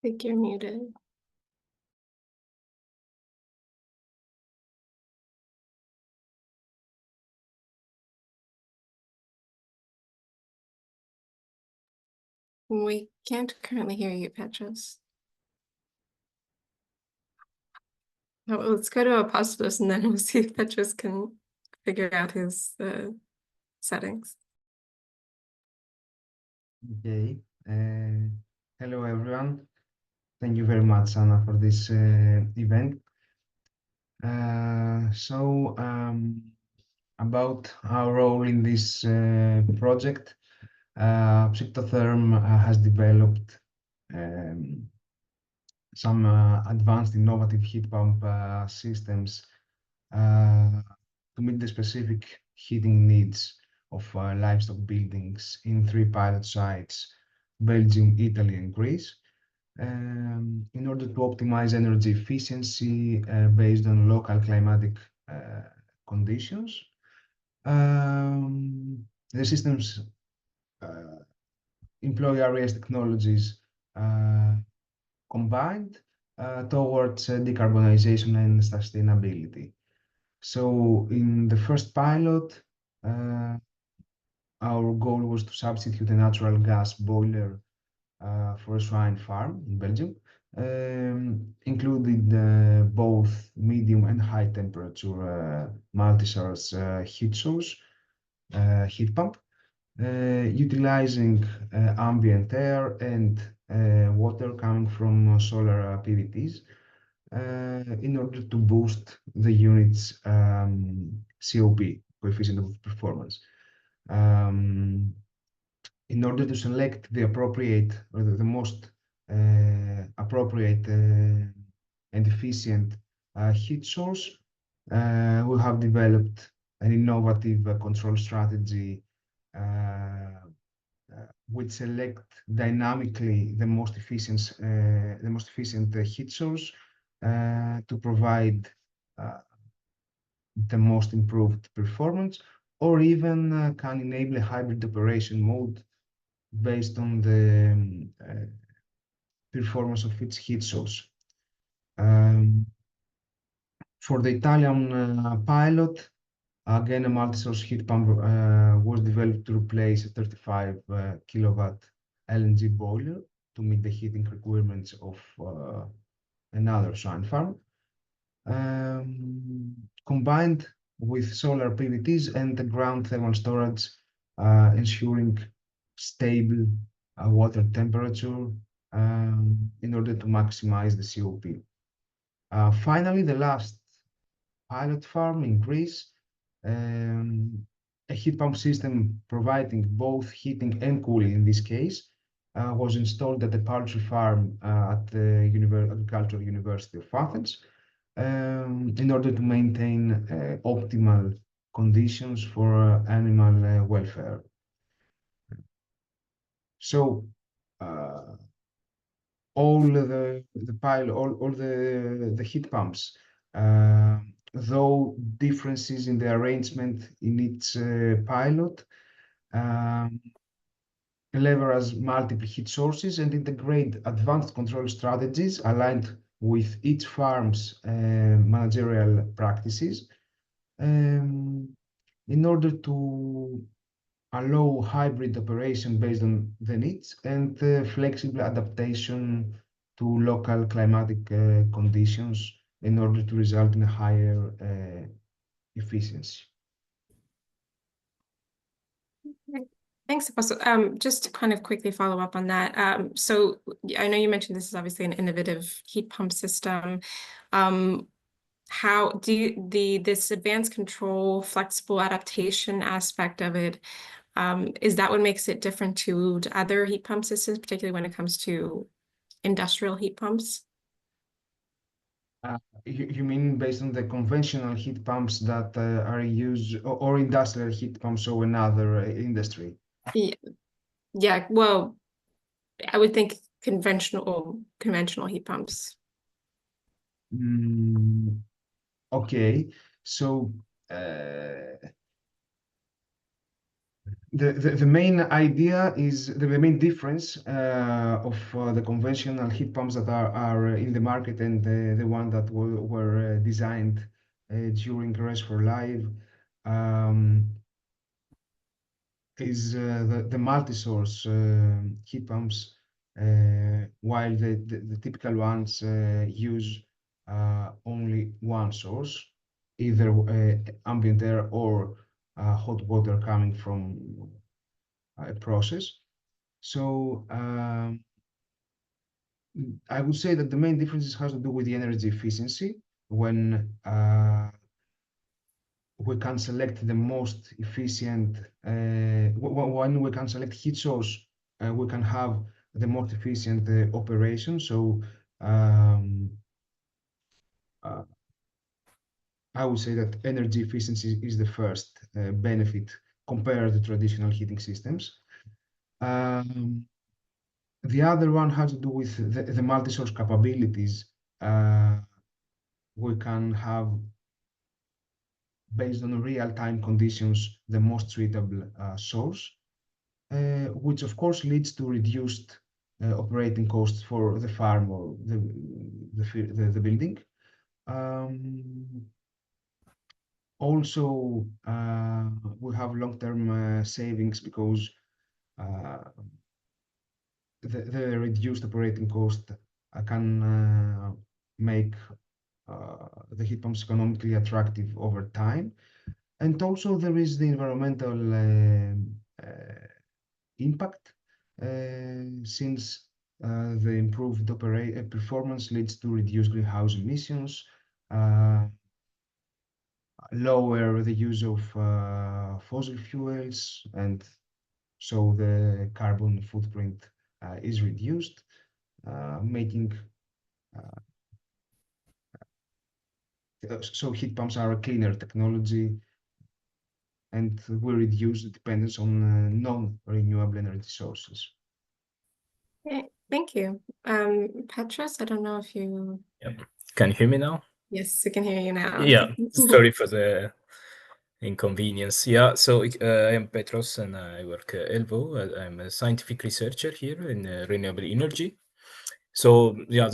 I think you're muted. We can't currently hear you, Petros. Oh, let's go to Apostolos and then we'll see if Petros can figure out his settings. Okay. Hello, everyone. Thank you very much, Anna, for this event. About our role in this project, Psychotherm has developed some advanced innovative heat pump systems to meet the specific heating needs of livestock buildings in 3 pilot sites, Belgium, Italy, and Greece, in order to optimize energy efficiency based on local climatic conditions. The systems employ RES technologies combined towards decarbonization and sustainability. So in the first pilot, our goal was to substitute a natural gas boiler for a swine farm in Belgium, included both medium and high temperature multi-source heat source, heat pump, utilizing ambient air and water coming from solar PVTs. in order to boost the unit's COP, coefficient of performance. In order to select the appropriate or the most appropriate and efficient heat source, we have developed an innovative control strategy which select dynamically the most efficient heat source to provide the most improved performance, or even can enable a hybrid operation mode based on the performance of its heat source. For the Italian pilot, again, a multi-source heat pump was developed to replace a 35 kilowatt LNG boiler to meet the heating requirements of another swine farm. Combined with solar PVTs and the ground thermal storage, ensuring stable water temperature in order to maximize the COP. Finally, the last pilot farm in Greece, a heat pump system providing both heating and cooling in this case, was installed at the poultry farm at the Agricultural University of Athens in order to maintain optimal conditions for animal welfare. So all the heat pumps, though differences in the arrangement in each pilot, leverage multiple heat sources and integrate advanced control strategies aligned with each farm's managerial practices in order to allow hybrid operation based on the needs and flexible adaptation to local climatic conditions in order to result in a higher efficiency. Thanks, Apostle. Just to kind of quickly follow up on that. So I know you mentioned this is obviously an innovative heat pump system. How do this advanced control, flexible adaptation aspect of it, is that what makes it different to other heat pump systems, particularly when it comes to industrial heat pumps? You mean based on the conventional heat pumps that are used, or industrial heat pumps or another industry? Yeah, well, I would think conventional heat pumps. Okay, so the main idea is the main difference of the conventional heat pumps that are in the market and the one that were designed during RES4LIVE is the multi-source heat pumps, while the typical ones use only one source, either ambient air or hot water coming from a process. So I would say that the main difference has to do with the energy efficiency. When we can select the most efficient, when we can select heat source, we can have the most efficient operation. So I would say that energy efficiency is the first benefit compared to traditional heating systems. The other one has to do with the multi-source capabilities. We can have, based on real-time conditions, the most suitable source, which of course leads to reduced operating costs for the farm or the building. Also, we have long-term savings because the reduced operating cost can make the heat pumps economically attractive over time. And also there is the environmental impact, since The improved performance leads to reduced greenhouse emissions, lower the use of fossil fuels, and so the carbon footprint is reduced, making so heat pumps are a cleaner technology, and will reduce the dependence on non-renewable energy sources. Okay, thank you. Petros, I don't know if you... Yep. Can you hear me now? Yes, we can hear you now. Yeah, sorry for the inconvenience. Yeah, so I am Petros and I work at Elvo. I'm a scientific researcher here in renewable energy. So yeah,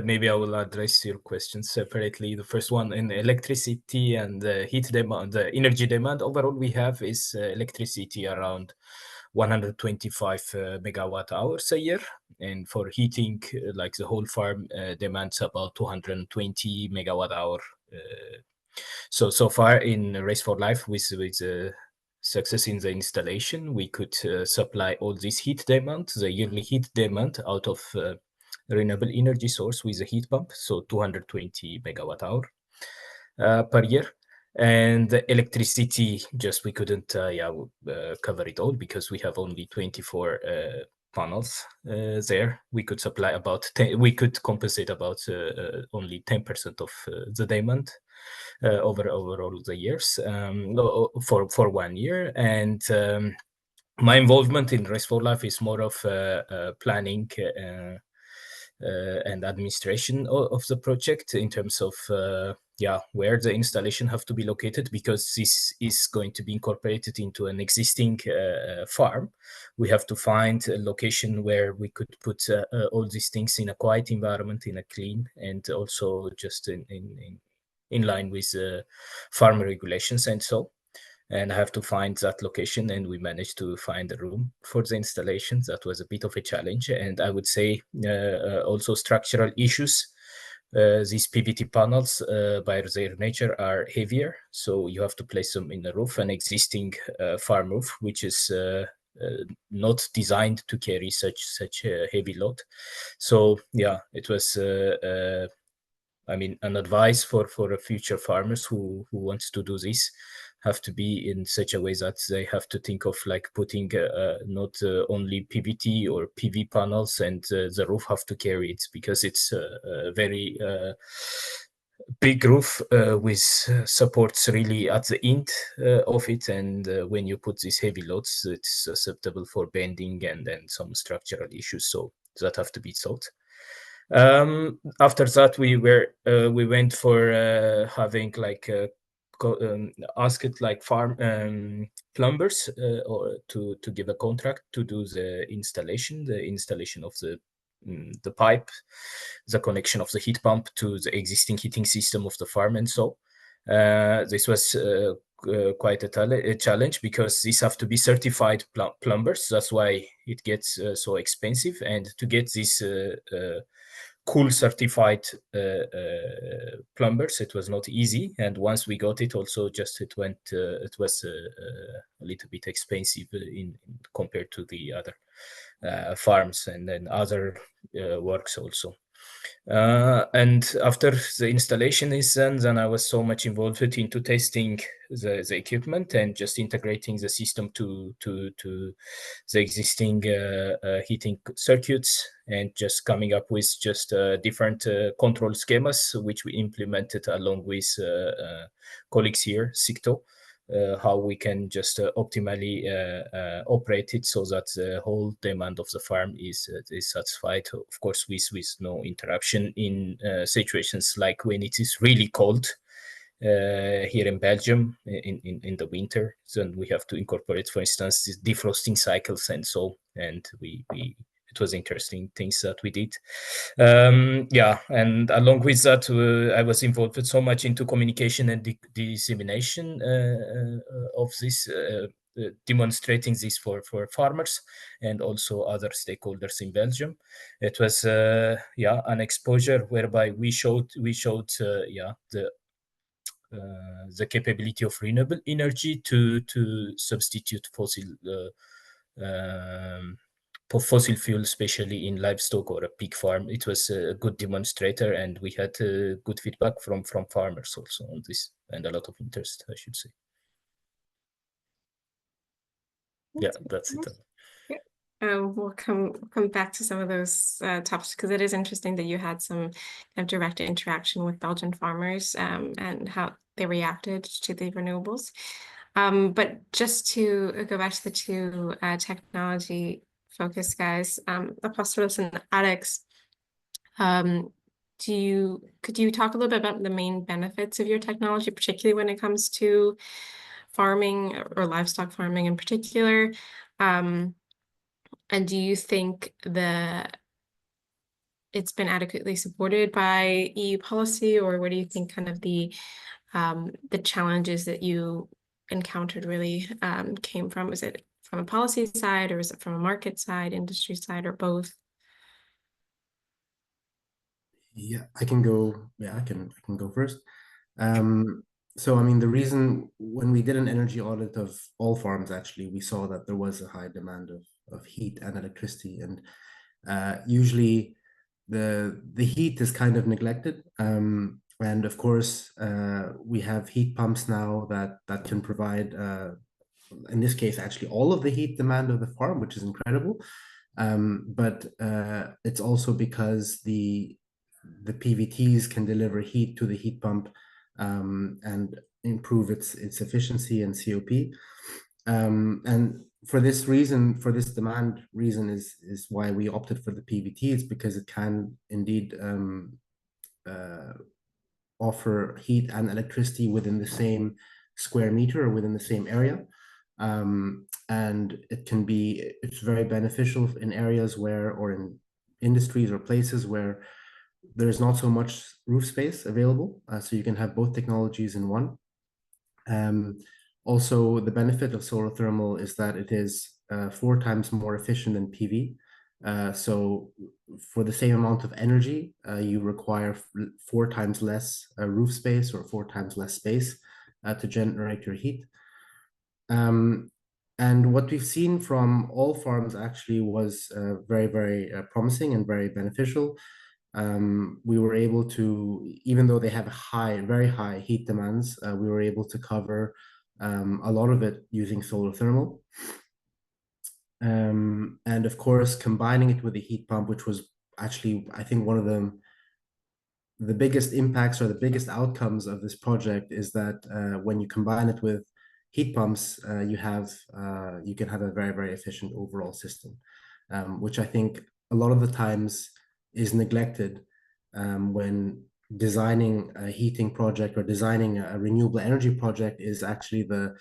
maybe I will address your questions separately. The first one in electricity and heat demand, the energy demand overall we have is electricity around 125 megawatt hours a year, and for heating, like the whole farm demands about 220 megawatt hour. So far in RES4LIVE with success in the installation, we could supply all this heat demand, the yearly heat demand out of renewable energy source with a heat pump, so 220 megawatt hour per year. And the electricity, just we couldn't cover it all because we have only 24 panels there. We could supply about 10, we could compensate about only 10% of the demand over all the years for 1 year. And my involvement in RES4LIVE is more of planning and administration of the project in terms of where the installation have to be located, because this is going to be incorporated into an existing farm. We have to find a location where we could put all these things in a quiet environment, in a clean, and also just in line with farm regulations and so. And I have to find that location, and we managed to find a room for the installation. That was a bit of a challenge, and I would say also structural issues. These PVT panels, by their nature, are heavier, so you have to place them in the roof, an existing farm roof, which is not designed to carry such a heavy load. So yeah, it was an advice for future farmers who wants to do this, have to be in such a way that they have to think of like putting not only PVT or PV panels, and the roof have to carry it, because it's a very big roof with supports really at the end of it, and when you put these heavy loads, it's susceptible for bending and then some structural issues, so that have to be solved. After that, we went for having like asked like farm plumbers or to give a contract to do the installation of the pipe, the connection of the heat pump to the existing heating system of the farm, and so this was quite a challenge, because these have to be certified plumbers. That's why it gets so expensive, and to get this cool certified plumbers, it was not easy. And once we got it, also just it was a little bit expensive in compared to the other farms, and then other works also. And after the installation is done, then I was so much involved into testing the equipment and just integrating the system to the existing heating circuits, and just coming up with just different control schemas, which we implemented along with colleagues here, Sikto. How we can just optimally operate it so that the whole demand of the farm is satisfied, of course, with no interruption in situations like when it is really cold here in Belgium in the winter. So we have to incorporate, for instance, these defrosting cycles and so, and it was interesting things that we did. And along with that, I was involved so much into communication and dissemination of this, demonstrating this for farmers and also other stakeholders in Belgium. It was an exposure whereby we showed the capability of renewable energy to substitute fossil fossil fuel, especially in livestock or a pig farm. It was a good demonstrator, and we had good feedback from farmers also on this, and a lot of interest, I should say. Yeah, that's it. We'll come back to some of those topics, because it is interesting that you had some kind of direct interaction with Belgian farmers and how they reacted to the renewables. But just to go back to the two technology focused guys, Apostolos and Alex, could you talk a little bit about the main benefits of your technology, particularly when it comes to farming or livestock farming in particular? And do you think that it's been adequately supported by EU policy, or what do you think kind of the challenges that you encountered really came from? Is it from a policy side, or is it from a market side, industry side, or both? Yeah, I can go. Yeah, I can go first. So, I mean, the reason when we did an energy audit of all farms, actually, we saw that there was a high demand of heat and electricity, and usually the heat is kind of neglected. And of course, we have heat pumps now that can provide, in this case, actually all of the heat demand of the farm, which is incredible. But it's also because the PVTs can deliver heat to the heat pump and improve its efficiency and COP. And for this reason, for this demand reason, is why we opted for the PVTs, because it can indeed offer heat and electricity within the same square meter or within the same area. And it's very beneficial in areas or in industries or places where there's not so much roof space available, so you can have both technologies in one. Also, the benefit of solar thermal is that it is 4 times more efficient than PV. So for the same amount of energy, you require 4 times less roof space, or 4 times less space to generate your heat. And what we've seen from all farms actually was very, very promising and very beneficial. We were able to, even though they have very high heat demands, we were able to cover a lot of it using solar thermal. And of course, combining it with the heat pump, which was actually, I think, one of the biggest impacts or the biggest outcomes of this project, is that when you combine it with heat pumps, you can have a very, very efficient overall system, which I think a lot of the times is neglected when designing a heating project or designing a renewable energy project, is actually the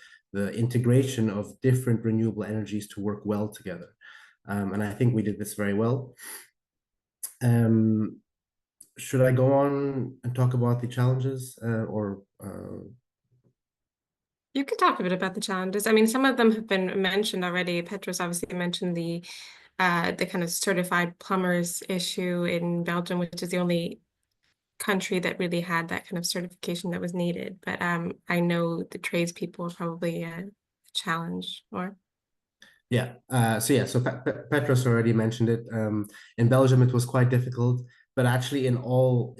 integration of different renewable energies to work well together. And I think we did this very well. Should I go on and talk about the challenges You could talk a bit about the challenges. I mean, some of them have been mentioned already. Petros obviously mentioned the kind of certified plumbers issue in Belgium, which is the only country that really had that kind of certification that was needed. But I know the tradespeople are probably a challenge, or? Yeah. So Petros already mentioned it. In Belgium, it was quite difficult, but actually in all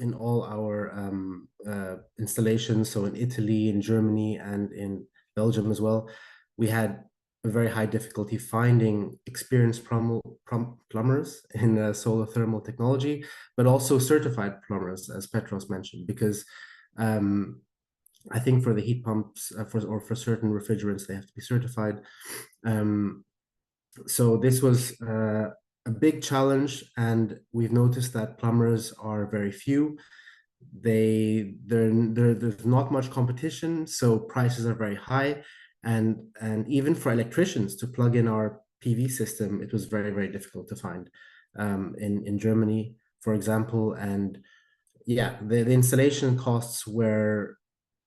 our installations, so in Italy, in Germany, and in Belgium as well, we had a very high difficulty finding experienced plumbers in solar thermal technology, but also certified plumbers, as Petros mentioned, because I think for the heat pumps for certain refrigerants, they have to be certified. So this was a big challenge, and we've noticed that plumbers are very few. There's not much competition, so prices are very high. And even for electricians to plug in our PV system, it was very, very difficult to find in Germany, for example. And yeah, the installation costs were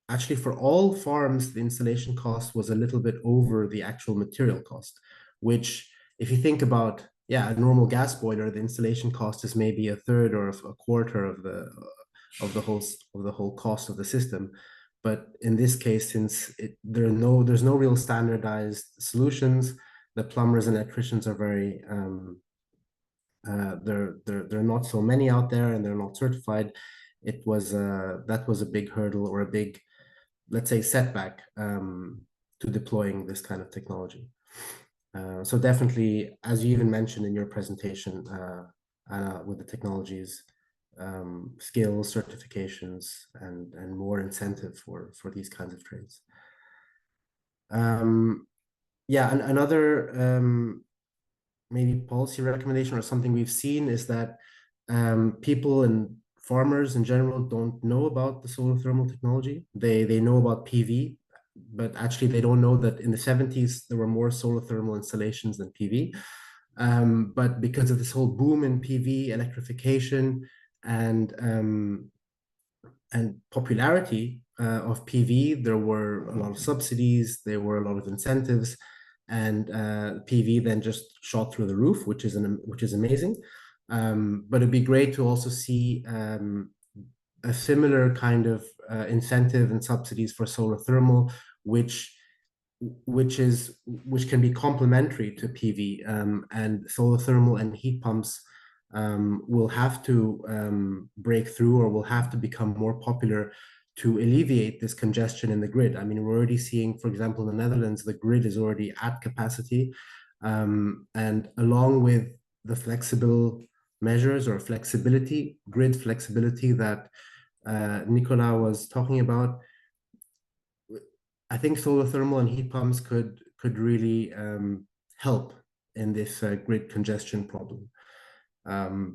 actually, for all farms, the installation cost was a little bit over the actual material cost, which, if you think about, a normal gas boiler, the installation cost is maybe a third or a quarter of the whole cost of the system. But in this case, since there's no real standardized solutions, the plumbers and electricians are very there are not so many out there, and they're not certified. That was a big hurdle, or a big, let's say, setback to deploying this kind of technology. So definitely, as you even mentioned in your presentation, with the technologies, skills, certifications, and more incentive for these kinds of trades. Yeah, and another maybe policy recommendation or something we've seen is that people and farmers in general don't know about the solar thermal technology. They know about PV, but actually they don't know that in the 70s there were more solar thermal installations than PV. But because of this whole boom in PV, electrification, and popularity of PV, there were a lot of subsidies, there were a lot of incentives, and PV then just shot through the roof, which is amazing. But it'd be great to also see a similar kind of incentive and subsidies for solar thermal, which can be complementary to PV, and solar thermal and heat pumps will have to break through, or will have to become more popular to alleviate this congestion in the grid. I mean, we're already seeing, for example, in the Netherlands, the grid is already at capacity, and along with the flexible measures or grid flexibility that Nicola was talking about, I think solar thermal and heat pumps could really help in this grid congestion problem,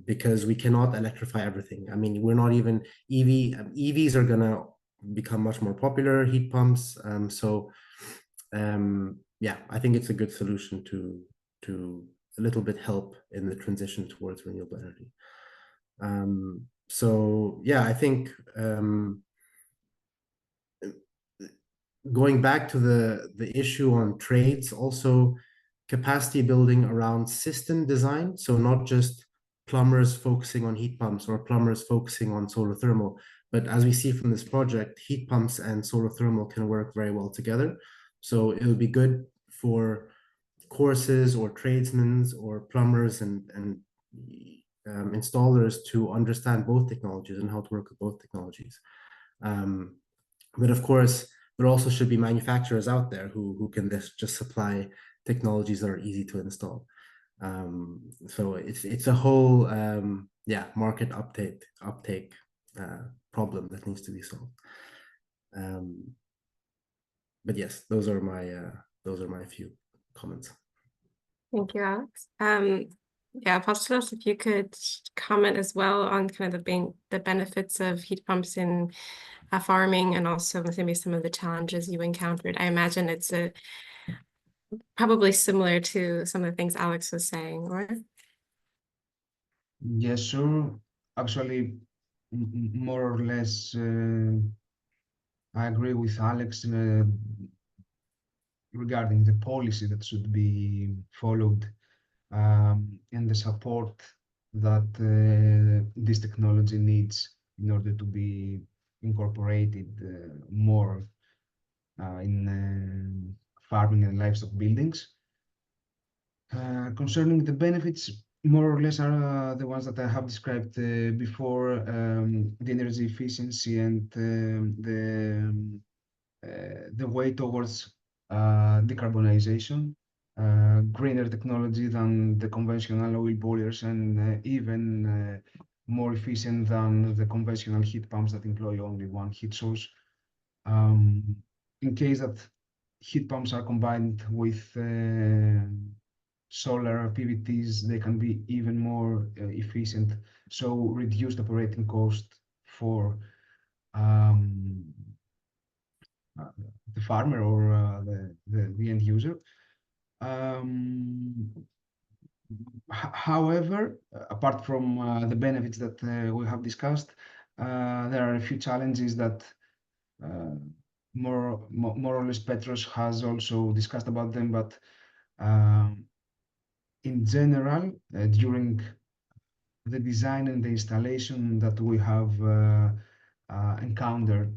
because we cannot electrify everything. I mean, we're not even EVs are gonna become much more popular, heat pumps. Yeah, I think it's a good solution to a little bit help in the transition towards renewable energy. So yeah, I think going back to the issue on trades, also capacity building around system design. So not just plumbers focusing on heat pumps or plumbers focusing on solar thermal, but as we see from this project, heat pumps and solar thermal can work very well together. So it would be good for courses or tradesmen or plumbers and installers to understand both technologies and how to work with both technologies. But of course, there also should be manufacturers out there who can just supply technologies that are easy to install. So it's a whole market uptake problem that needs to be solved. But yes, those are my few comments. Thank you, Alex. Yeah, Apostolos, if you could comment as well on kind of the benefits of heat pumps in farming, and also maybe some of the challenges you encountered. I imagine it's probably similar to some of the things Alex was saying, right? Yes, sure. Actually, more or less, I agree with Alex regarding the policy that should be followed, and the support that this technology needs in order to be incorporated more in farming and livestock buildings. Concerning the benefits, more or less are the ones that I have described before, the energy efficiency and the way towards decarbonization, greener technology than the conventional oil boilers, and even more efficient than the conventional heat pumps that employ only one heat source. In case that heat pumps are combined with solar PVTs, they can be even more efficient, so reduced operating cost for the farmer or the end user. However, apart from the benefits that we have discussed, there are a few challenges that more or less Petros has also discussed about them, but in general, during the design and the installation that we have encountered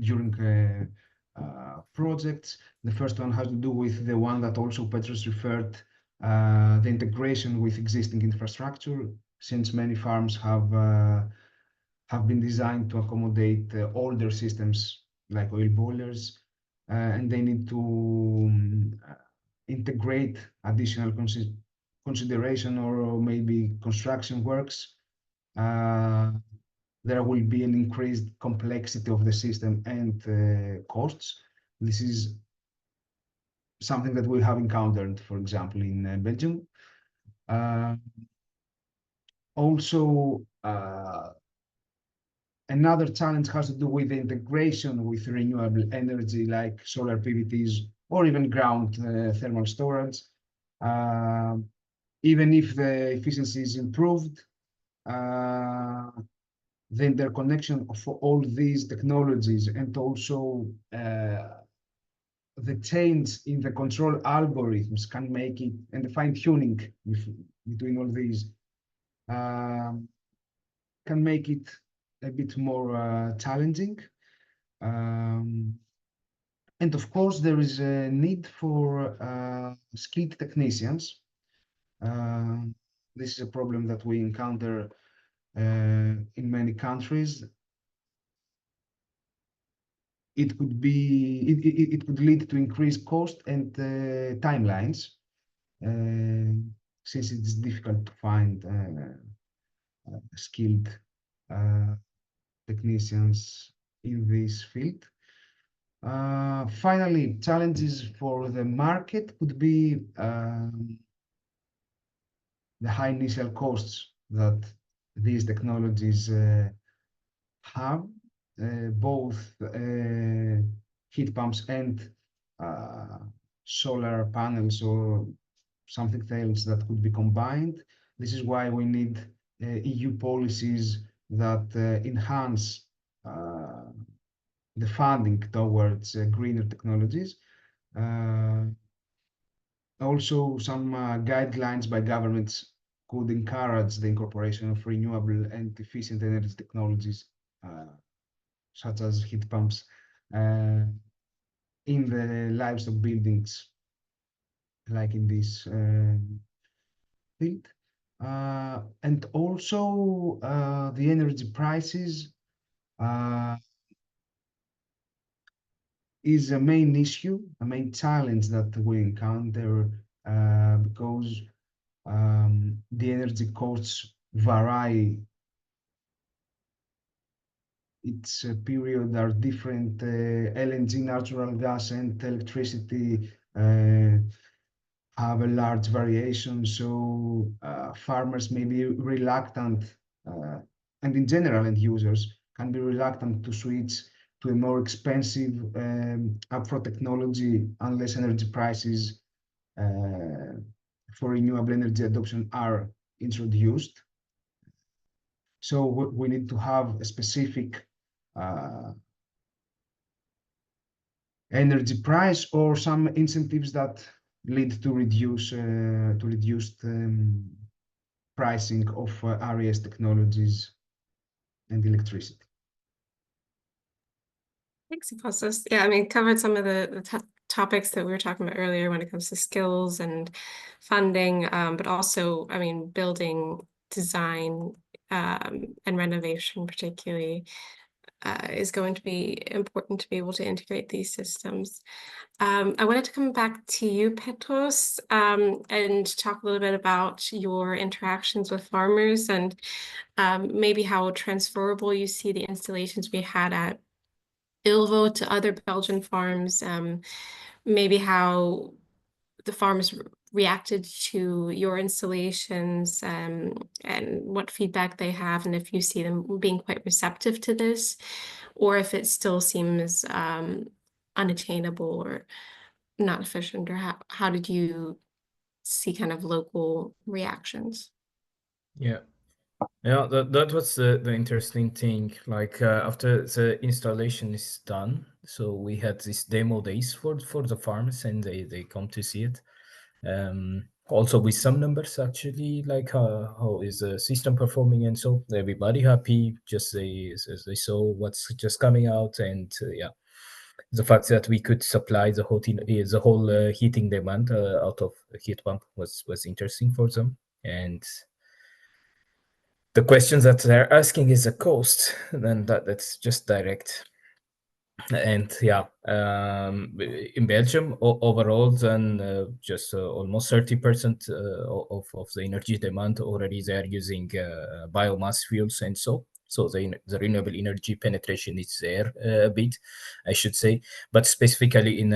during projects. The first one has to do with the one that also Petros referred the integration with existing infrastructure, since many farms have been designed to accommodate older systems like oil boilers, and they need to integrate additional consideration or maybe construction works. There will be an increased complexity of the system and costs. This is something that we have encountered, for example, in Belgium. Also, another challenge has to do with the integration with renewable energy like solar PVTs or even ground thermal storage. Even if the efficiency is improved, the interconnection of all these technologies and also the change in the control algorithms can make it, and the fine-tuning between all these can make it a bit more challenging. And of course, there is a need for skilled technicians. This is a problem that we encounter in many countries. It could lead to increased cost and timelines, since it's difficult to find skilled technicians in this field. Finally, challenges for the market could be the high initial costs that these technologies have, both heat pumps and solar panels or something else that could be combined. This is why we need EU policies that enhance the funding towards greener technologies. Also, some guidelines by governments could encourage the incorporation of renewable and efficient energy technologies, such as heat pumps, in the livestock buildings, like in this field. And also, the energy prices is a main issue, a main challenge that we encounter, because the energy costs vary. Its period are different. LNG, natural gas, and electricity have a large variation, so farmers may be reluctant, and in general, end users can be reluctant to switch to a more expensive upfront technology unless energy prices for renewable energy adoption are introduced. So we need to have a specific energy price or some incentives that lead to reduced pricing of RES technologies and electricity. Thanks, Apostos. Yeah, I mean, covered some of the topics that we were talking about earlier when it comes to skills and funding, but also, I mean, building design and renovation particularly is going to be important to be able to integrate these systems. I wanted to come back to you, Petros, and talk a little bit about your interactions with farmers and maybe how transferable you see the installations we had at Ilvo to other Belgian farms, maybe how the farmers reacted to your installations, and what feedback they have, and if you see them being quite receptive to this, or if it still seems unattainable or not efficient, or how did you see kind of local reactions? Yeah, that was the interesting thing. Like after the installation is done, so we had these demo days for the farmers, and they come to see it. Also with some numbers actually, like how is the system performing, and so everybody happy. Just they saw what's just coming out, and yeah. the fact that we could supply the whole heating demand out of a heat pump was interesting for them. And the questions that they're asking is the cost, then that's just direct. And yeah, in Belgium overall, then just almost 30% of the energy demand already they are using biomass fuels, and so the renewable energy penetration is there a bit, I should say. But specifically in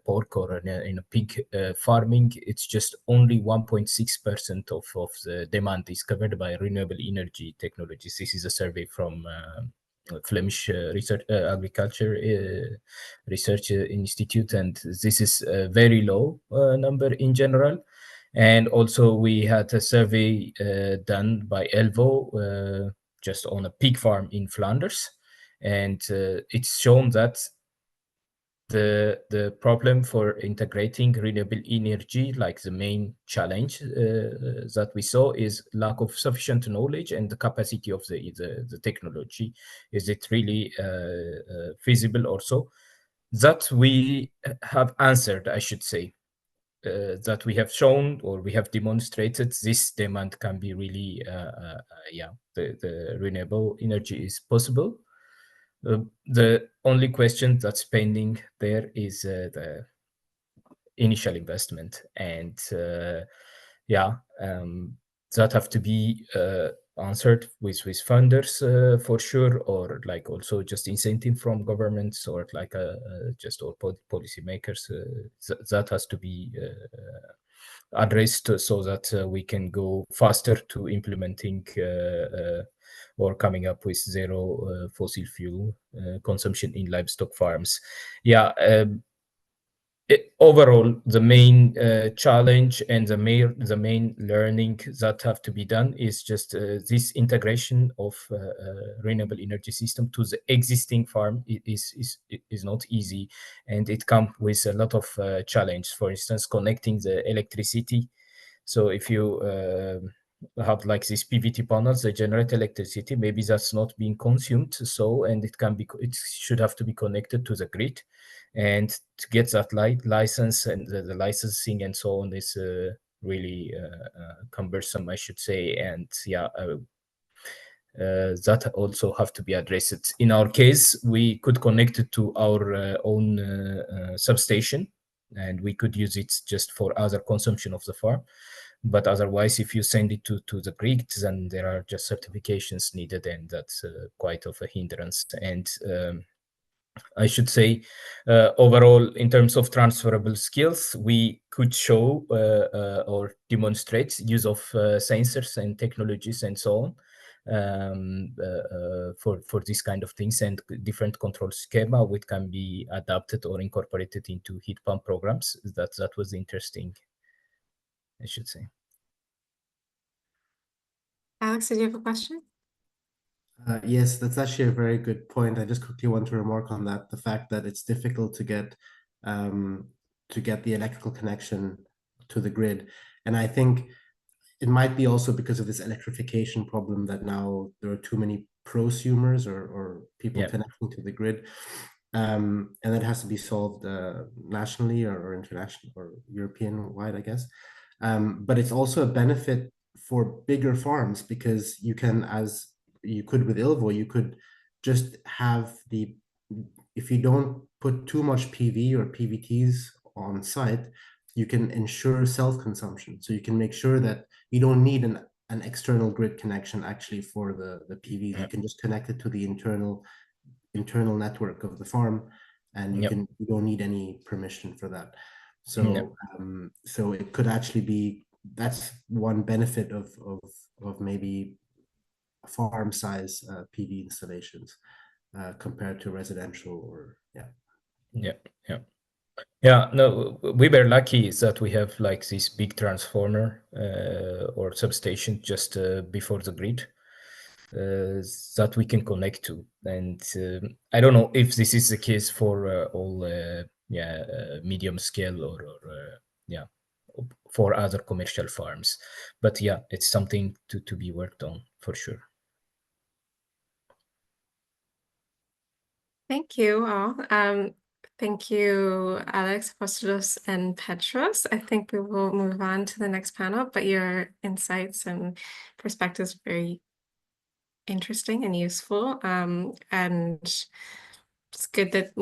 pork or in a pig farming, it's just only 1.6% of the demand is covered by renewable energy technologies. This is a survey from Flemish Research Agriculture Research Institute, and this is a very low number in general. And also we had a survey done by Elvo just on a pig farm in Flanders, and it's shown that the problem for integrating renewable energy, like the main challenge that we saw, is lack of sufficient knowledge and the capacity of the technology. Is it really feasible also? That we have answered, I should say, that we have shown or we have demonstrated this demand can be really, the renewable energy is possible. The only question that's pending there is the initial investment, and that have to be answered with funders for sure, or like also just incentive from governments, or like just all policy makers. That has to be addressed so that we can go faster to implementing or coming up with zero fossil fuel consumption in livestock farms. Overall, the main challenge and the main learning that have to be done is just this integration of renewable energy system to the existing farm is not easy, and it comes with a lot of challenge. For instance, connecting the electricity. So if you have like these PVT panels, they generate electricity. Maybe that's not being consumed, and it should have to be connected to the grid, and to get that license and the licensing and so on is really cumbersome, I should say. And that also have to be addressed. In our case, we could connect it to our own substation, and we could use it just for other consumption of the farm. But otherwise, if you send it to the grid, then there are just certifications needed, and that's quite of a hindrance. And I should say, overall, in terms of transferable skills, we could show or demonstrate use of sensors and technologies and so on for this kind of things, and different control schema which can be adapted or incorporated into heat pump programs. That was interesting, I should say. Alex, did you have a question? Yes, that's actually a very good point. I just quickly want to remark on that, the fact that it's difficult to get the electrical connection to the grid. And I think it might be also because of this electrification problem that now there are too many prosumers or people connecting to the grid. And that has to be solved nationally or international or European wide, I guess. But it's also a benefit for bigger farms, because you can, as you could with Ilvo, you could just have if you don't put too much PV or PVTs on site, you can ensure self-consumption. So you can make sure that you don't need an external grid connection actually for the PV. You can just connect it to the internal network of the farm, and you don't need any permission for that. So so it could actually be, that's one benefit of maybe farm size PV installations compared to residential, or no, we were lucky that we have like this big transformer or substation just before the grid that we can connect to. And I don't know if this is the case for all medium scale or for other commercial farms, but it's something to be worked on for sure. Thank you all. Thank you, Alex, Apostolos, and Petros. I think we will move on to the next panel, but your insights and perspectives are very interesting and useful. And it's good that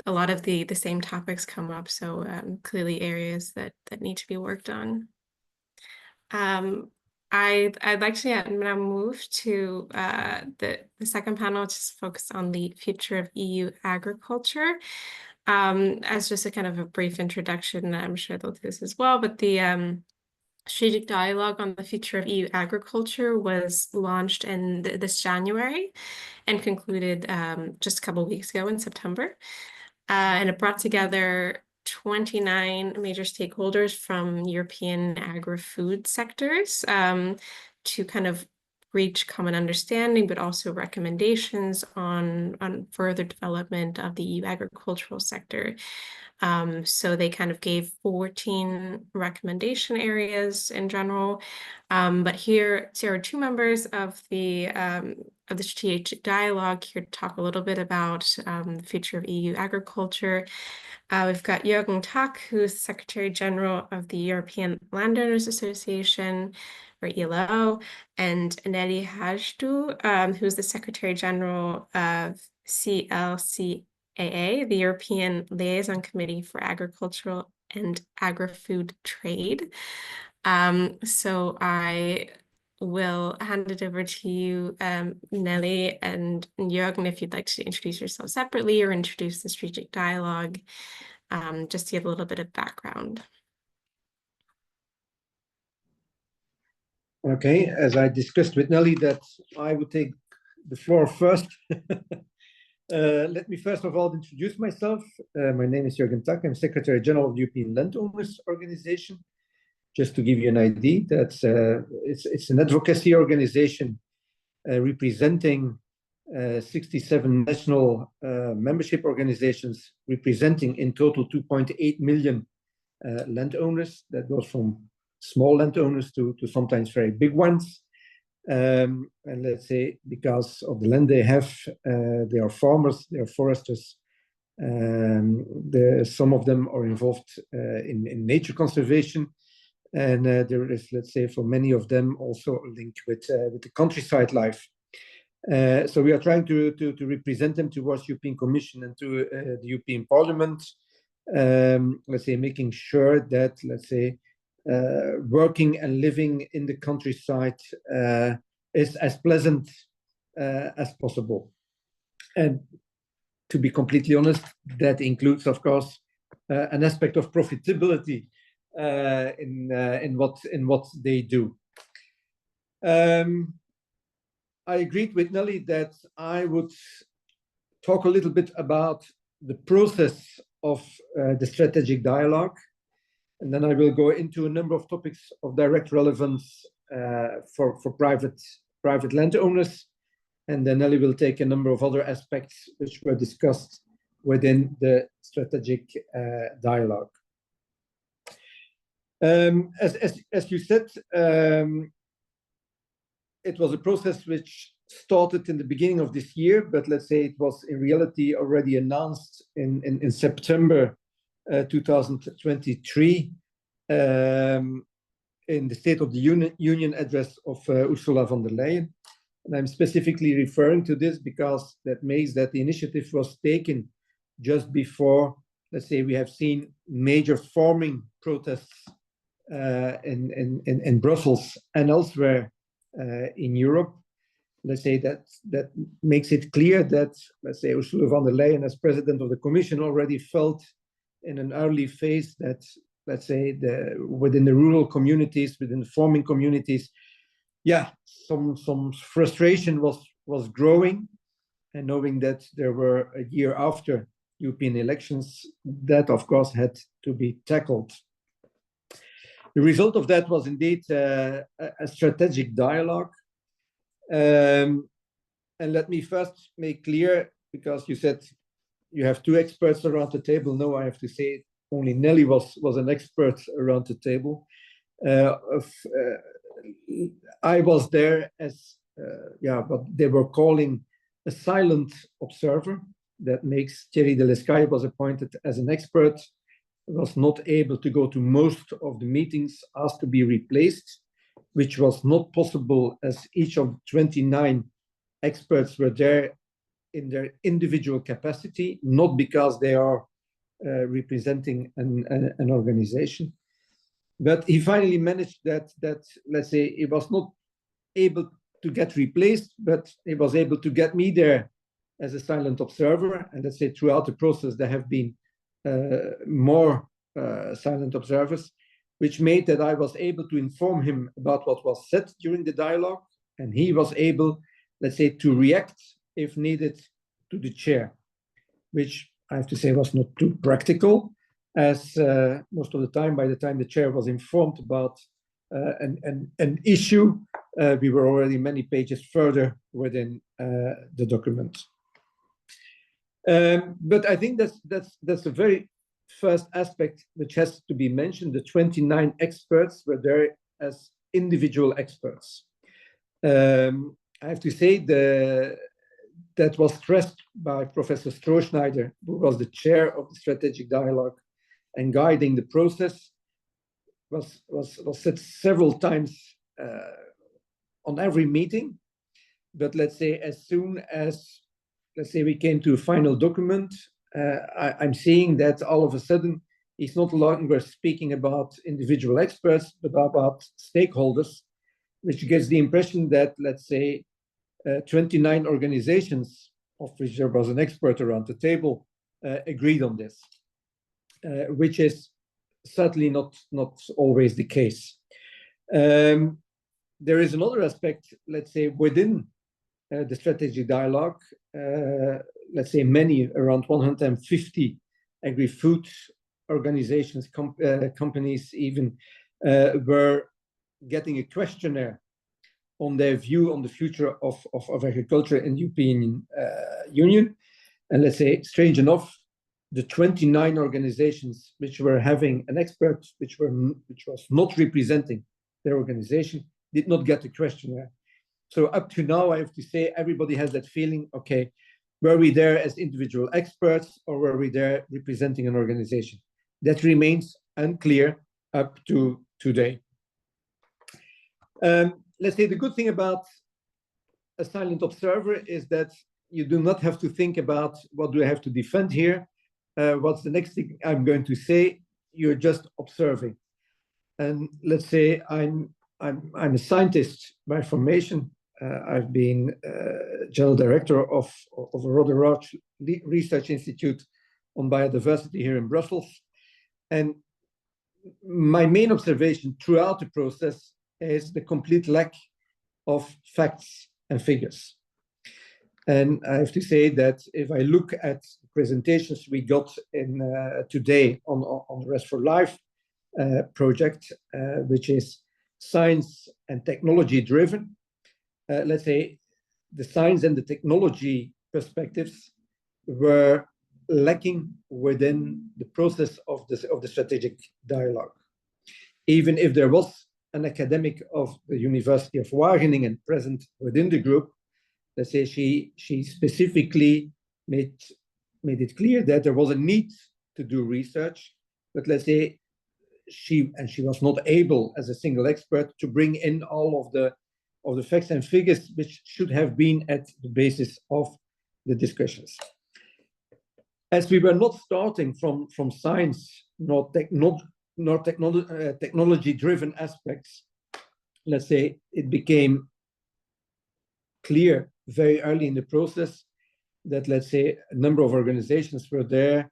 a lot of the same topics come up. So clearly areas that need to be worked on. I'd like to now move to the second panel, which is focused on the future of EU agriculture. As just a kind of a brief introduction, I'm sure they'll do this as well, but the strategic dialogue on the future of EU agriculture was launched in this January and concluded just a couple of weeks ago in September. And it brought together 29 major stakeholders from European agri-food sectors to kind of reach common understanding, but also recommendations on further development of the EU agricultural sector. So they kind of gave 14 recommendation areas in general. But here are two members of the strategic dialogue here to talk a little bit about the future of EU agriculture. We've got Jürgen Tuck, who's Secretary General of the European Landowners Association, or ELO, and Nelly Hajdu, who's the Secretary General of CLCAA, the European Liaison Committee for Agricultural and Agri-Food Trade. So I will hand it over to you, Nelly and Jürgen, if you'd like to introduce yourself separately or introduce the strategic dialogue, just to give a little bit of background. Okay, as I discussed with Nelly that I would take the floor first. Let me first of all introduce myself. My name is Jürgen Tuck. I'm Secretary General of the European Landowners Organization. Just to give you an idea, that's it's an advocacy organization representing 67 national membership organizations, representing in total 2.8 million landowners. That goes from small landowners to sometimes very big ones. And let's say because of the land they have, they are farmers, they are foresters. Some of them are involved in nature conservation. And there is, let's say, for many of them also a link with the countryside life. So we are trying to represent them towards European Commission and to the European Parliament. Let's say, making sure that, let's say, working and living in the countryside is as pleasant as possible. And to be completely honest, that includes, of course, an aspect of profitability in what they do. I agreed with Nelly that I would talk a little bit about the process of the strategic dialogue, and then I will go into a number of topics of direct relevance for private landowners, and then Nelly will take a number of other aspects which were discussed within the strategic dialogue. As you said, it was a process which started in the beginning of this year, but let's say it was in reality already announced in September 2023 in the State of the Union address of Ursula von der Leyen. And I'm specifically referring to this because that makes that the initiative was taken just before, let's say, we have seen major farming protests in Brussels and elsewhere in Europe. Let's say that makes it clear that, let's say, Ursula von der Leyen, as president of the Commission, already felt in an early phase that, let's say, within the rural communities, within the farming communities, some frustration was growing, and knowing that there were a year after European elections, that of course had to be tackled. The result of that was indeed a strategic dialogue. And let me first make clear, because you said you have two experts around the table. No, I have to say only Nelly was an expert around the table. I was there as, what they were calling a silent observer, that makes Thierry Delescaille was appointed as an expert, was not able to go to most of the meetings, asked to be replaced, which was not possible as each of 29 experts were there in their individual capacity, not because they are representing an organization. But he finally managed that, let's say, he was not able to get replaced, but he was able to get me there as a silent observer. And let's say throughout the process, there have been more silent observers, which made that I was able to inform him about what was said during the dialogue. And he was able, let's say, to react if needed to the chair, which I have to say was not too practical, as most of the time, by the time the chair was informed about an issue, we were already many pages further within the document. But I think that's the very first aspect which has to be mentioned. The 29 experts were there as individual experts. I have to say that was stressed by Professor Strohschneider, who was the chair of the strategic dialogue and guiding the process, was said several times on every meeting. But let's say as soon as, let's say, we came to a final document, I'm seeing that all of a sudden he's not longer speaking about individual experts, but about stakeholders, which gives the impression that, let's say, 29 organizations, of which there was an expert around the table, agreed on this, which is certainly not always the case. There is another aspect, let's say, within the strategic dialogue. Let's say many, around 150 agri-food organizations, companies even, were getting a questionnaire on their view on the future of agriculture in the European Union. And let's say, strange enough, the 29 organizations which were having an expert, which was not representing their organization, did not get the questionnaire. So up to now, I have to say, everybody has that feeling, okay, were we there as individual experts or were we there representing an organization? That remains unclear up to today. Let's say the good thing about a silent observer is that you do not have to think about what do I have to defend here, what's the next thing I'm going to say. You're just observing. And let's say I'm a scientist by formation. I've been general director of a rather large research institute on biodiversity here in Brussels. And my main observation throughout the process is the complete lack of facts and figures. And I have to say that if I look at the presentations we got in today on the RES4LIVE project, which is science and technology driven, let's say the science and the technology perspectives were lacking within the process of the strategic dialogue. Even if there was an academic of the University of Wageningen present within the group, let's say she specifically made it clear that there was a need to do research, but let's say she was not able as a single expert to bring in all of the facts and figures which should have been at the basis of the discussions. As we were not starting from science nor technology-driven aspects, let's say it became clear very early in the process that, let's say, a number of organizations were there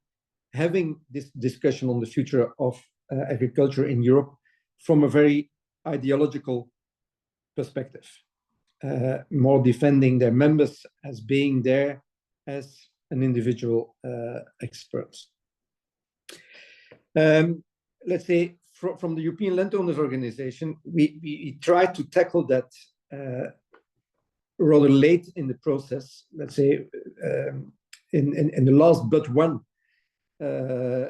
having this discussion on the future of agriculture in Europe from a very ideological perspective, more defending their members as being there as an individual expert. Let's say from the European Landowners Organization, we tried to tackle that rather late in the process. Let's say in the last but one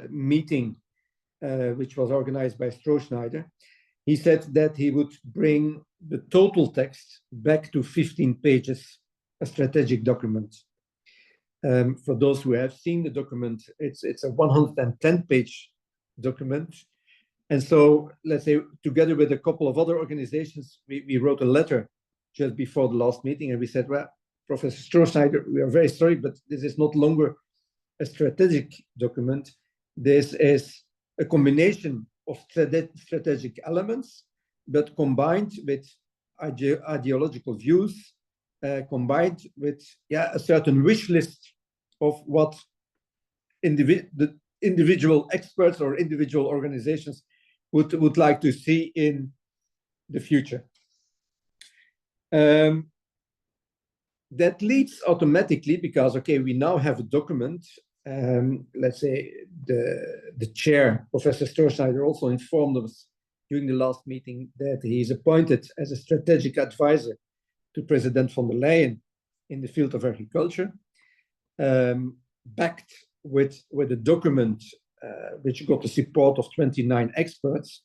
meeting, which was organized by Strohschneider, he said that he would bring the total text back to 15 pages, a strategic document. For those who have seen the document, it's a 110-page document. And so, let's say, together with a couple of other organizations, we wrote a letter just before the last meeting, and we said, well, Professor Strohschneider, we are very sorry, but this is no longer a strategic document. This is a combination of strategic elements, but combined with ideological views, combined with a certain wish list of what the individual experts or individual organizations would like to see in the future. That leads automatically, because, okay, we now have a document. Let's say the chair, Professor Strohschneider, also informed us during the last meeting that he is appointed as a strategic advisor to President von der Leyen in the field of agriculture, backed with a document which got the support of 29 experts.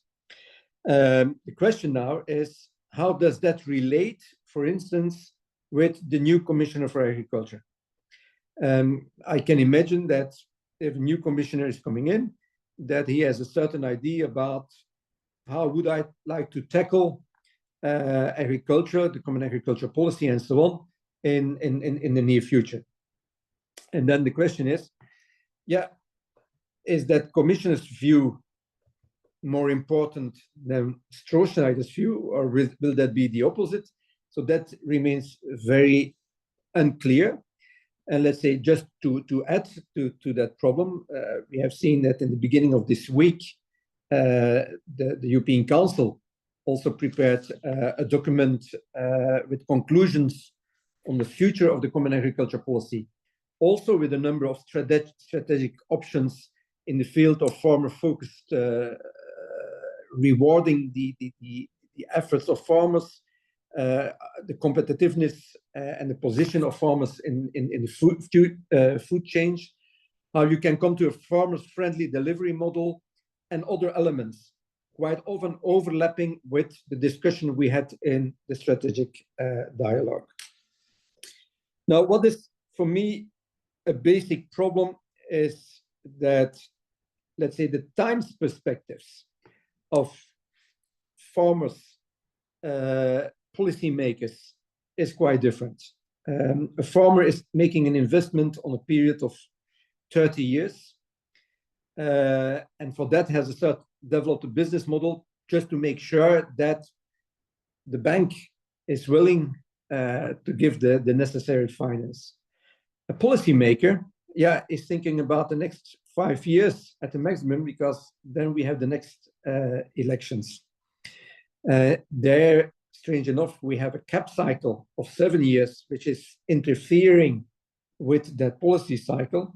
The question now is, how does that relate, for instance, with the new Commissioner for Agriculture? I can imagine that if a new commissioner is coming in, that he has a certain idea about how would I like to tackle agriculture, the common agriculture policy, and so on in the near future. And then the question is, is that commissioner's view more important than Strohschneider's view, or will that be the opposite? So that remains very unclear. And let's say, just to add to that problem, we have seen that in the beginning of this week, the European Council also prepared a document with conclusions on the future of the common agriculture policy, also with a number of strategic options in the field of farmer-focused rewarding the efforts of farmers, the competitiveness and the position of farmers in the food chain, how you can come to a farmers-friendly delivery model, and other elements, quite often overlapping with the discussion we had in the strategic dialogue. Now, what is, for me, a basic problem is that, let's say, the times perspectives of farmers, policymakers, is quite different. A farmer is making an investment on a period of 30 years. And for that has developed a business model just to make sure that the bank is willing to give the necessary finance. A policymaker, is thinking about the next 5 years at the maximum, because then we have the next elections. There, strange enough, we have a cap cycle of 7 years, which is interfering with that policy cycle.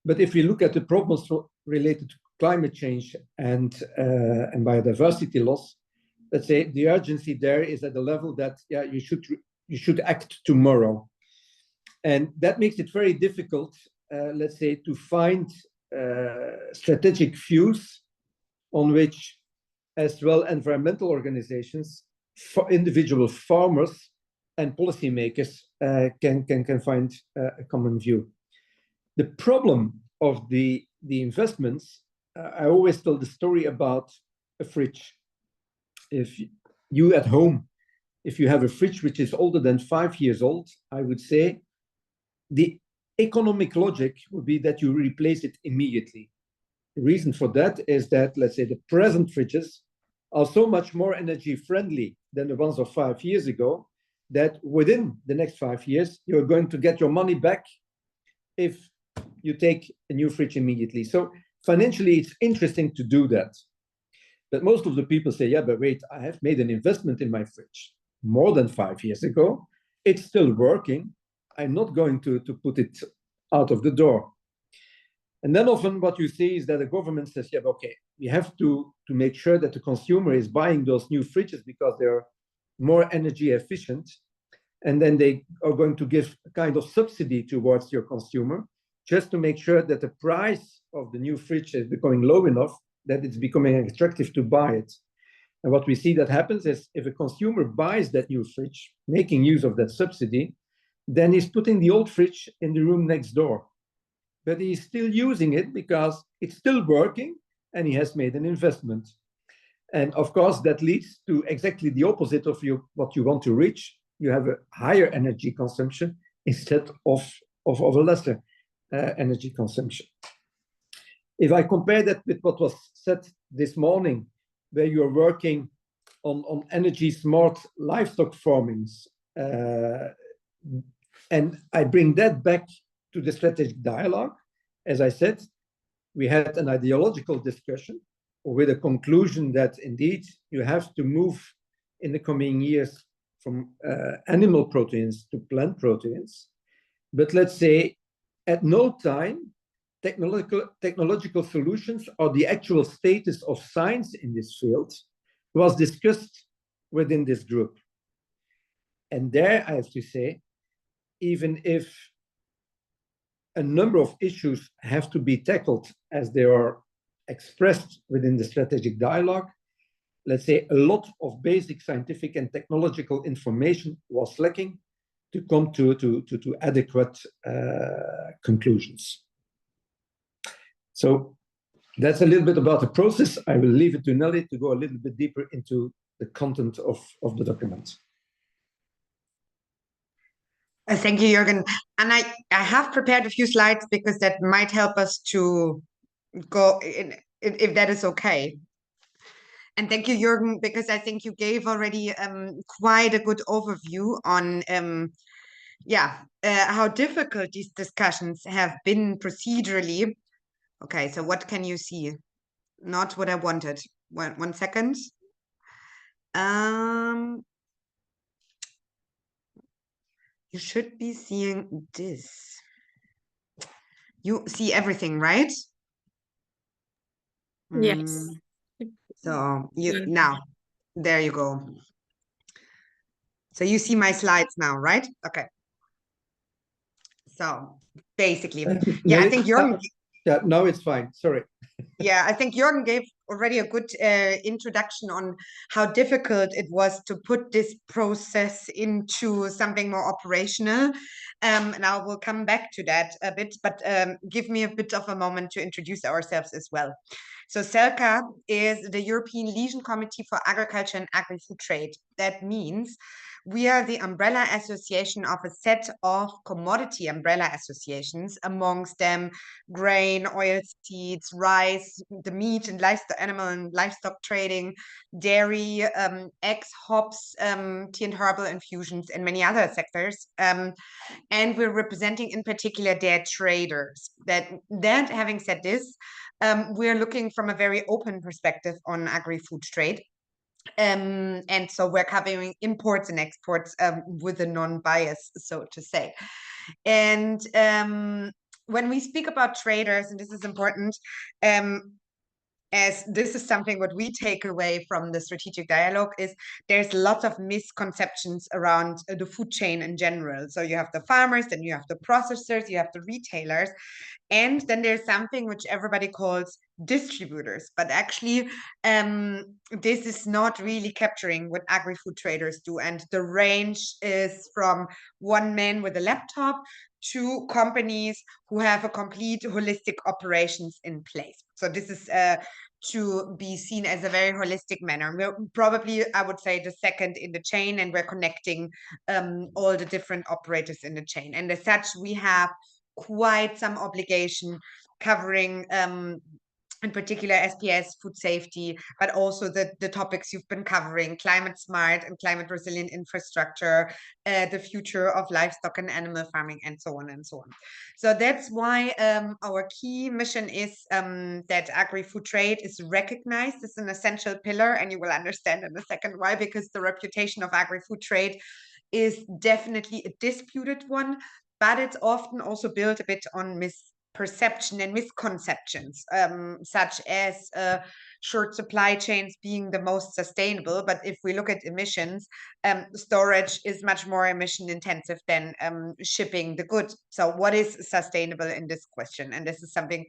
But if we look at the problems related to climate change and biodiversity loss, let's say the urgency there is at the level that you should act tomorrow, and that makes it very difficult, let's say, to find strategic views on which, as well, environmental organizations, for individual farmers, and policymakers can find a common view. The problem of the investments, I always tell the story about a fridge. If you at home, if you have a fridge which is older than 5 years old, I would say the economic logic would be that you replace it immediately. The reason for that is that, let's say, the present fridges are so much more energy friendly than the ones of 5 years ago, that within the next 5 years, you're going to get your money back if you take a new fridge immediately. So financially, it's interesting to do that. But most of the people say, yeah, but wait, I have made an investment in my fridge more than 5 years ago. It's still working. I'm not going to put it out of the door. And then often what you see is that the government says, yeah, okay, we have to make sure that the consumer is buying those new fridges because they're more energy efficient. And then they are going to give a kind of subsidy towards your consumer, just to make sure that the price of the new fridge is becoming low enough that it's becoming attractive to buy it. And what we see that happens is, if a consumer buys that new fridge, making use of that subsidy, then he's putting the old fridge in the room next door. But he's still using it because it's still working and he has made an investment. And of course, that leads to exactly the opposite of what you want to reach. You have a higher energy consumption instead of a lesser energy consumption. If I compare that with what was said this morning, where you're working on energy smart livestock farmings, and I bring that back to the strategic dialogue. As I said, we had an ideological discussion with a conclusion that indeed you have to move in the coming years from animal proteins to plant proteins. But let's say at no time, technological solutions or the actual status of science in this field was discussed within this group. And there I have to say, even if a number of issues have to be tackled as they are expressed within the strategic dialogue, let's say a lot of basic scientific and technological information was lacking to come to adequate conclusions. So that's a little bit about the process. I will leave it to Nelly to go a little bit deeper into the content of the document. Thank you, Jürgen. And I have prepared a few slides because that might help us to go in, if that is okay. And thank you, Jürgen, because I think you gave already quite a good overview on how difficult these discussions have been procedurally. Okay, so what can you see? Not what I wanted. One second. You should be seeing this. You see everything, right? Yes. So now, there you go. So you see my slides now, right? Okay. So basically, yeah, I think Jürgen. Yeah, now it's fine. Sorry. Yeah, I think Jürgen gave already a good introduction on how difficult it was to put this process into something more operational. And I will come back to that a bit, but give me a bit of a moment to introduce ourselves as well. So CELCA is the European Legion Committee for Agriculture and Agri-Food Trade. That means we are the umbrella association of a set of commodity umbrella associations, amongst them grain, oilseeds, rice, the meat and livestock, animal and livestock trading, dairy, eggs, hops, tea and herbal infusions, and many other sectors. And we're representing in particular their traders. That having said this, we're looking from a very open perspective on agri-food trade. And so we're covering imports and exports with a non-bias, so to say. And when we speak about traders, and this is important, as this is something what we take away from the strategic dialogue, is there's lots of misconceptions around the food chain in general. So you have the farmers, then you have the processors, you have the retailers, and then there's something which everybody calls distributors. But actually, this is not really capturing what agri-food traders do. And the range is from one man with a laptop to companies who have a complete holistic operations in place. So this is to be seen as a very holistic manner. We're probably, I would say, the second in the chain, and we're connecting all the different operators in the chain. And as such, we have quite some obligation covering in particular SPS, food safety, but also the topics you've been covering, climate smart and climate resilient infrastructure, the future of livestock and animal farming, and so on and so on. So that's why our key mission is that agri-food trade is recognized as an essential pillar, and you will understand in a second why, because the reputation of agri-food trade is definitely a disputed one, but it's often also built a bit on misperception and misconceptions, such as short supply chains being the most sustainable. But if we look at emissions, storage is much more emission intensive than shipping the goods. So what is sustainable in this question? And this is something,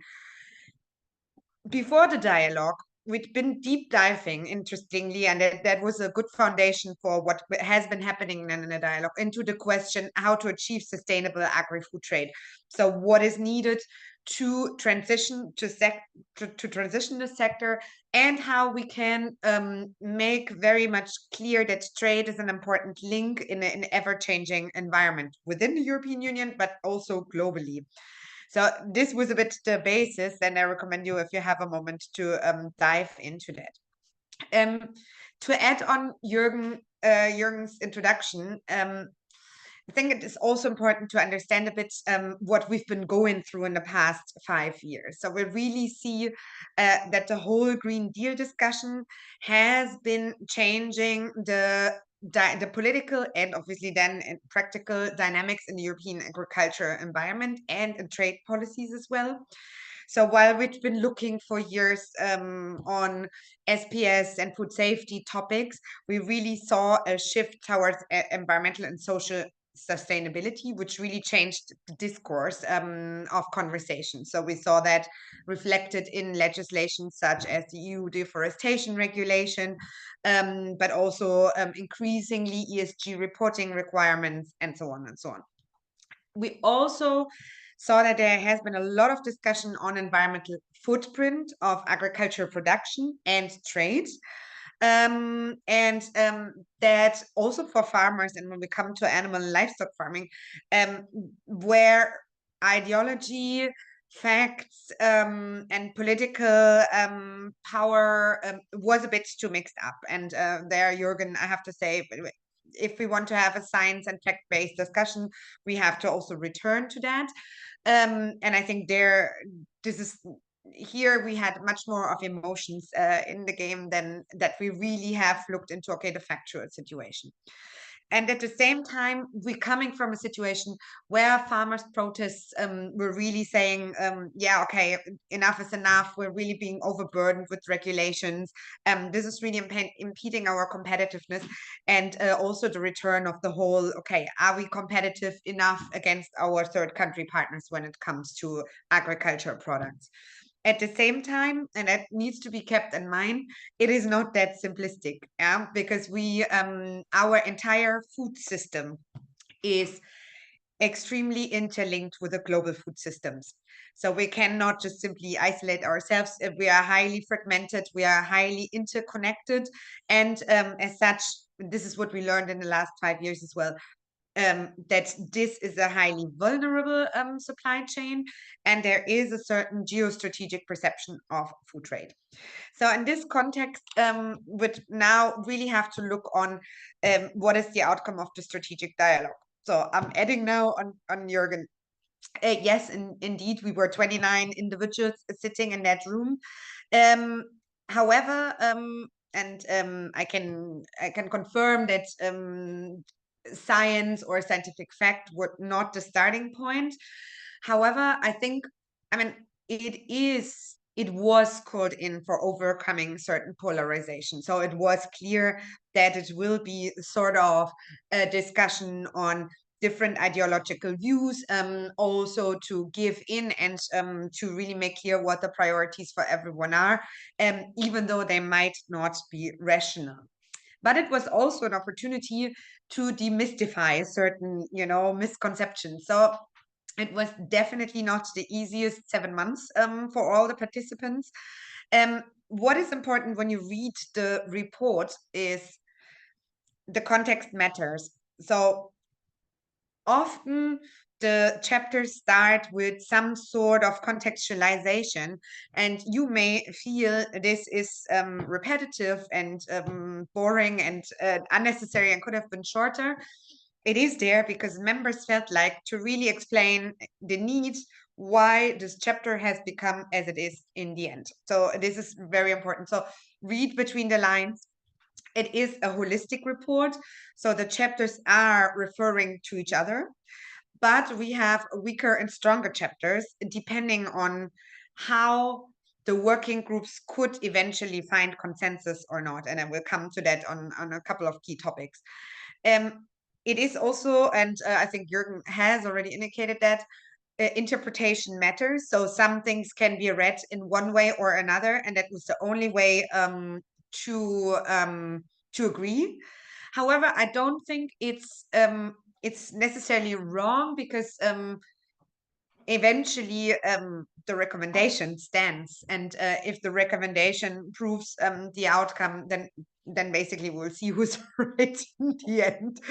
before the dialogue, we've been deep diving, interestingly, and that was a good foundation for what has been happening in the dialogue, into the question how to achieve sustainable agri-food trade. So what is needed to transition to transition the sector, and how we can make very much clear that trade is an important link in an ever-changing environment within the European Union, but also globally. So this was a bit the basis, and I recommend you, if you have a moment, to dive into that. To add on Jürgen's introduction, I think it is also important to understand a bit what we've been going through in the past 5 years. So we really see that the whole Green Deal discussion has been changing the political and obviously then practical dynamics in the European agriculture environment and in trade policies as well. So while we've been looking for years on SPS and food safety topics, we really saw a shift towards environmental and social sustainability, which really changed the discourse of conversation. So we saw that reflected in legislation such as the EU deforestation regulation, but also increasingly ESG reporting requirements, and so on and so on. We also saw that there has been a lot of discussion on environmental footprint of agricultural production and trade. That also for farmers, and when we come to animal and livestock farming, where ideology, facts, and political power was a bit too mixed up. And there, Jürgen, I have to say, if we want to have a science and fact-based discussion, we have to also return to that. And I think here we had much more of emotions in the game than that we really have looked into, okay, the factual situation. And at the same time, we're coming from a situation where farmers' protests were really saying, yeah, okay, enough is enough. We're really being overburdened with regulations. This is really impeding our competitiveness, and also the return of the whole, okay, are we competitive enough against our third country partners when it comes to agricultural products? At the same time, and that needs to be kept in mind, it is not that simplistic, yeah, because our entire food system is extremely interlinked with the global food systems. So we cannot just simply isolate ourselves. We are highly fragmented, we are highly interconnected, and as such, this is what we learned in the last 5 years as well. That this is a highly vulnerable supply chain, and there is a certain geostrategic perception of food trade. So in this context, would now really have to look on what is the outcome of the strategic dialogue. So I'm adding now on Jürgen. Yes, indeed, we were 29 individuals sitting in that room. However, I can confirm that science or scientific fact were not the starting point. However, it was called in for overcoming certain polarization. So it was clear that it will be sort of a discussion on different ideological views, also to give in and to really make clear what the priorities for everyone are, even though they might not be rational. But it was also an opportunity to demystify certain, misconceptions. So it was definitely not the easiest 7 months for all the participants. What is important when you read the report is the context matters. So often the chapters start with some sort of contextualization, and you may feel this is repetitive and boring and unnecessary and could have been shorter. It is there because members felt like to really explain the need why this chapter has become as it is in the end. So this is very important. So read between the lines. It is a holistic report, so the chapters are referring to each other, but we have weaker and stronger chapters depending on how the working groups could eventually find consensus or not. And I will come to that on a couple of key topics. It is also, and I think Jürgen has already indicated that, interpretation matters. So some things can be read in one way or another, and that was the only way to agree. However, I don't think it's necessarily wrong, because eventually the recommendation stands, and if the recommendation proves the outcome, then basically we'll see who's right in the end.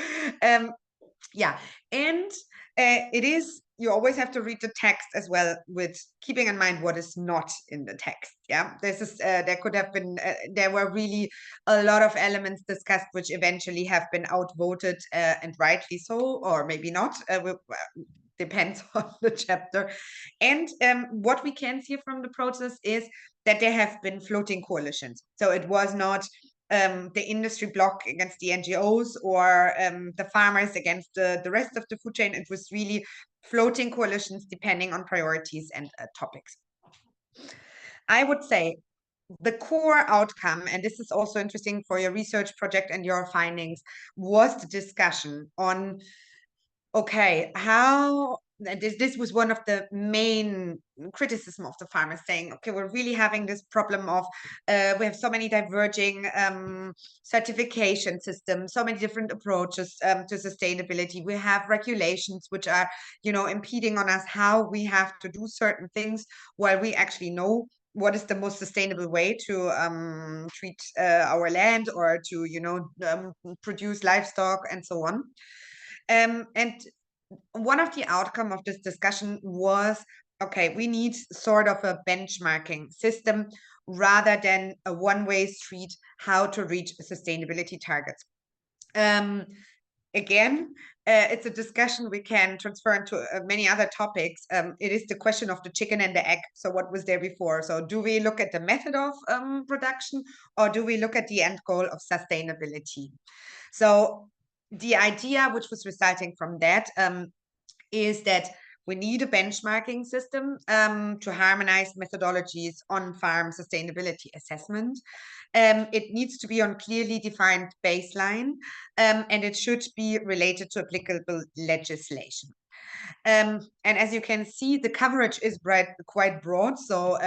Yeah, and it is, you always have to read the text as well, with keeping in mind what is not in the text. Yeah, this is there could have been there were really a lot of elements discussed which eventually have been outvoted, and rightly so, or maybe not. Depends on the chapter. And what we can see from the process is that there have been floating coalitions. So it was not the industry bloc against the NGOs, or the farmers against the rest of the food chain. It was really floating coalitions depending on priorities and topics. I would say the core outcome, and this is also interesting for your research project and your findings, was the discussion on, okay, how this was one of the main criticism of the farmers, saying, okay, we're really having this problem of we have so many diverging certification systems, so many different approaches to sustainability. We have regulations which are, impeding on us how we have to do certain things, while we actually know what is the most sustainable way to treat our land, or to produce livestock and so on. And one of the outcome of this discussion was, okay, we need sort of a benchmarking system rather than a one-way street how to reach sustainability targets. Again, it's a discussion we can transfer into many other topics. It is the question of the chicken and the egg. So what was there before? So do we look at the method of production, or do we look at the end goal of sustainability? So the idea which was resulting from that is that we need a benchmarking system to harmonize methodologies on farm sustainability assessment. It needs to be on clearly defined baseline, and it should be related to applicable legislation. And as you can see, the coverage is quite broad. So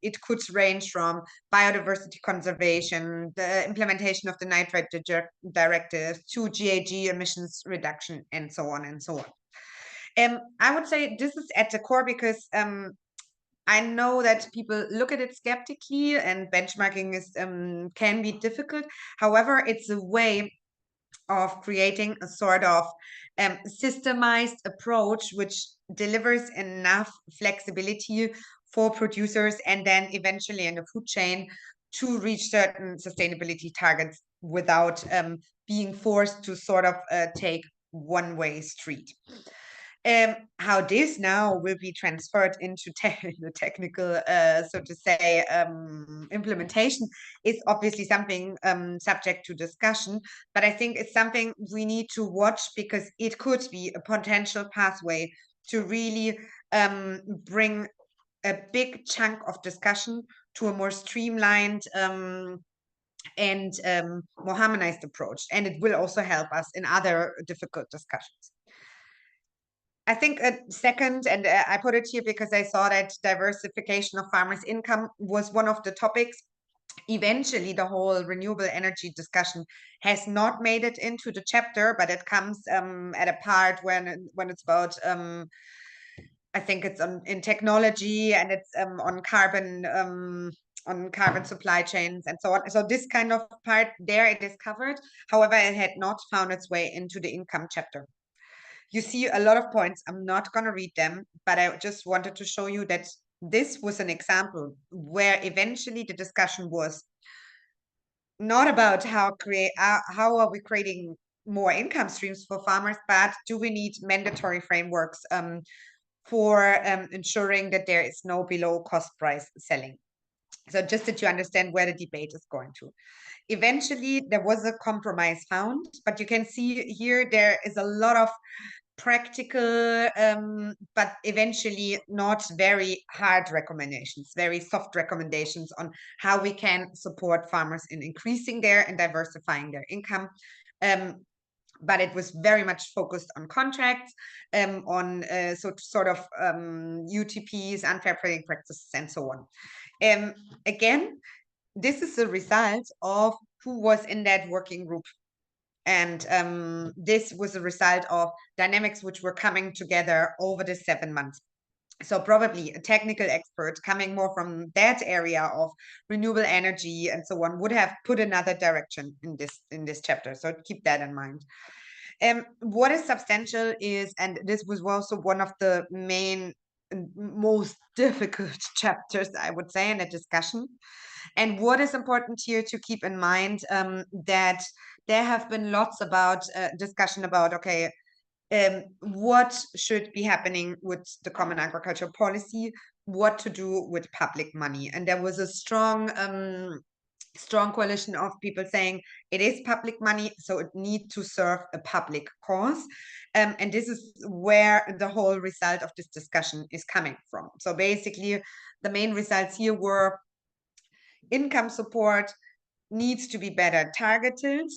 it could range from biodiversity conservation, the implementation of the nitrate directive, to GHG emissions reduction, and so on and so on. I would say this is at the core, because I know that people look at it skeptically, and benchmarking is can be difficult. However, it's a way of creating a sort of systemized approach which delivers enough flexibility for producers, and then eventually in the food chain, to reach certain sustainability targets without being forced to sort of take one-way street. How this now will be transferred into the technical, so to say, implementation is obviously something subject to discussion, but I think it's something we need to watch, because it could be a potential pathway to really bring a big chunk of discussion to a more streamlined and more harmonized approach, and it will also help us in other difficult discussions. I think a second, and I put it here because I saw that diversification of farmers' income was one of the topics. Eventually, the whole renewable energy discussion has not made it into the chapter, but it comes at a part when it's about, I think it's in technology, and it's on carbon supply chains and so on. So this kind of part there, it is covered. However, it had not found its way into the income chapter. You see a lot of points. I'm not going to read them, but I just wanted to show you that this was an example where eventually the discussion was not about how are we creating more income streams for farmers, but do we need mandatory frameworks for ensuring that there is no below cost price selling. So just that you understand where the debate is going to. Eventually, there was a compromise found, but you can see here there is a lot of practical, but eventually not very hard recommendations, very soft recommendations on how we can support farmers in increasing their and diversifying their income. but it was very much focused on contracts, on sort of UTPs, unfair trading practices, and so on. Again, this is a result of who was in that working group. And this was a result of dynamics which were coming together over the 7 months. So probably a technical expert coming more from that area of renewable energy and so on would have put another direction in this chapter. So keep that in mind. What is substantial is, and this was also one of the main and most difficult chapters, I would say, in the discussion. And what is important here to keep in mind, that there have been lots about discussion about, okay, what should be happening with the common agricultural policy, what to do with public money. And there was a strong coalition of people saying it is public money, so it needs to serve a public cause. And this is where the whole result of this discussion is coming from. So basically, the main results here were income support needs to be better targeted,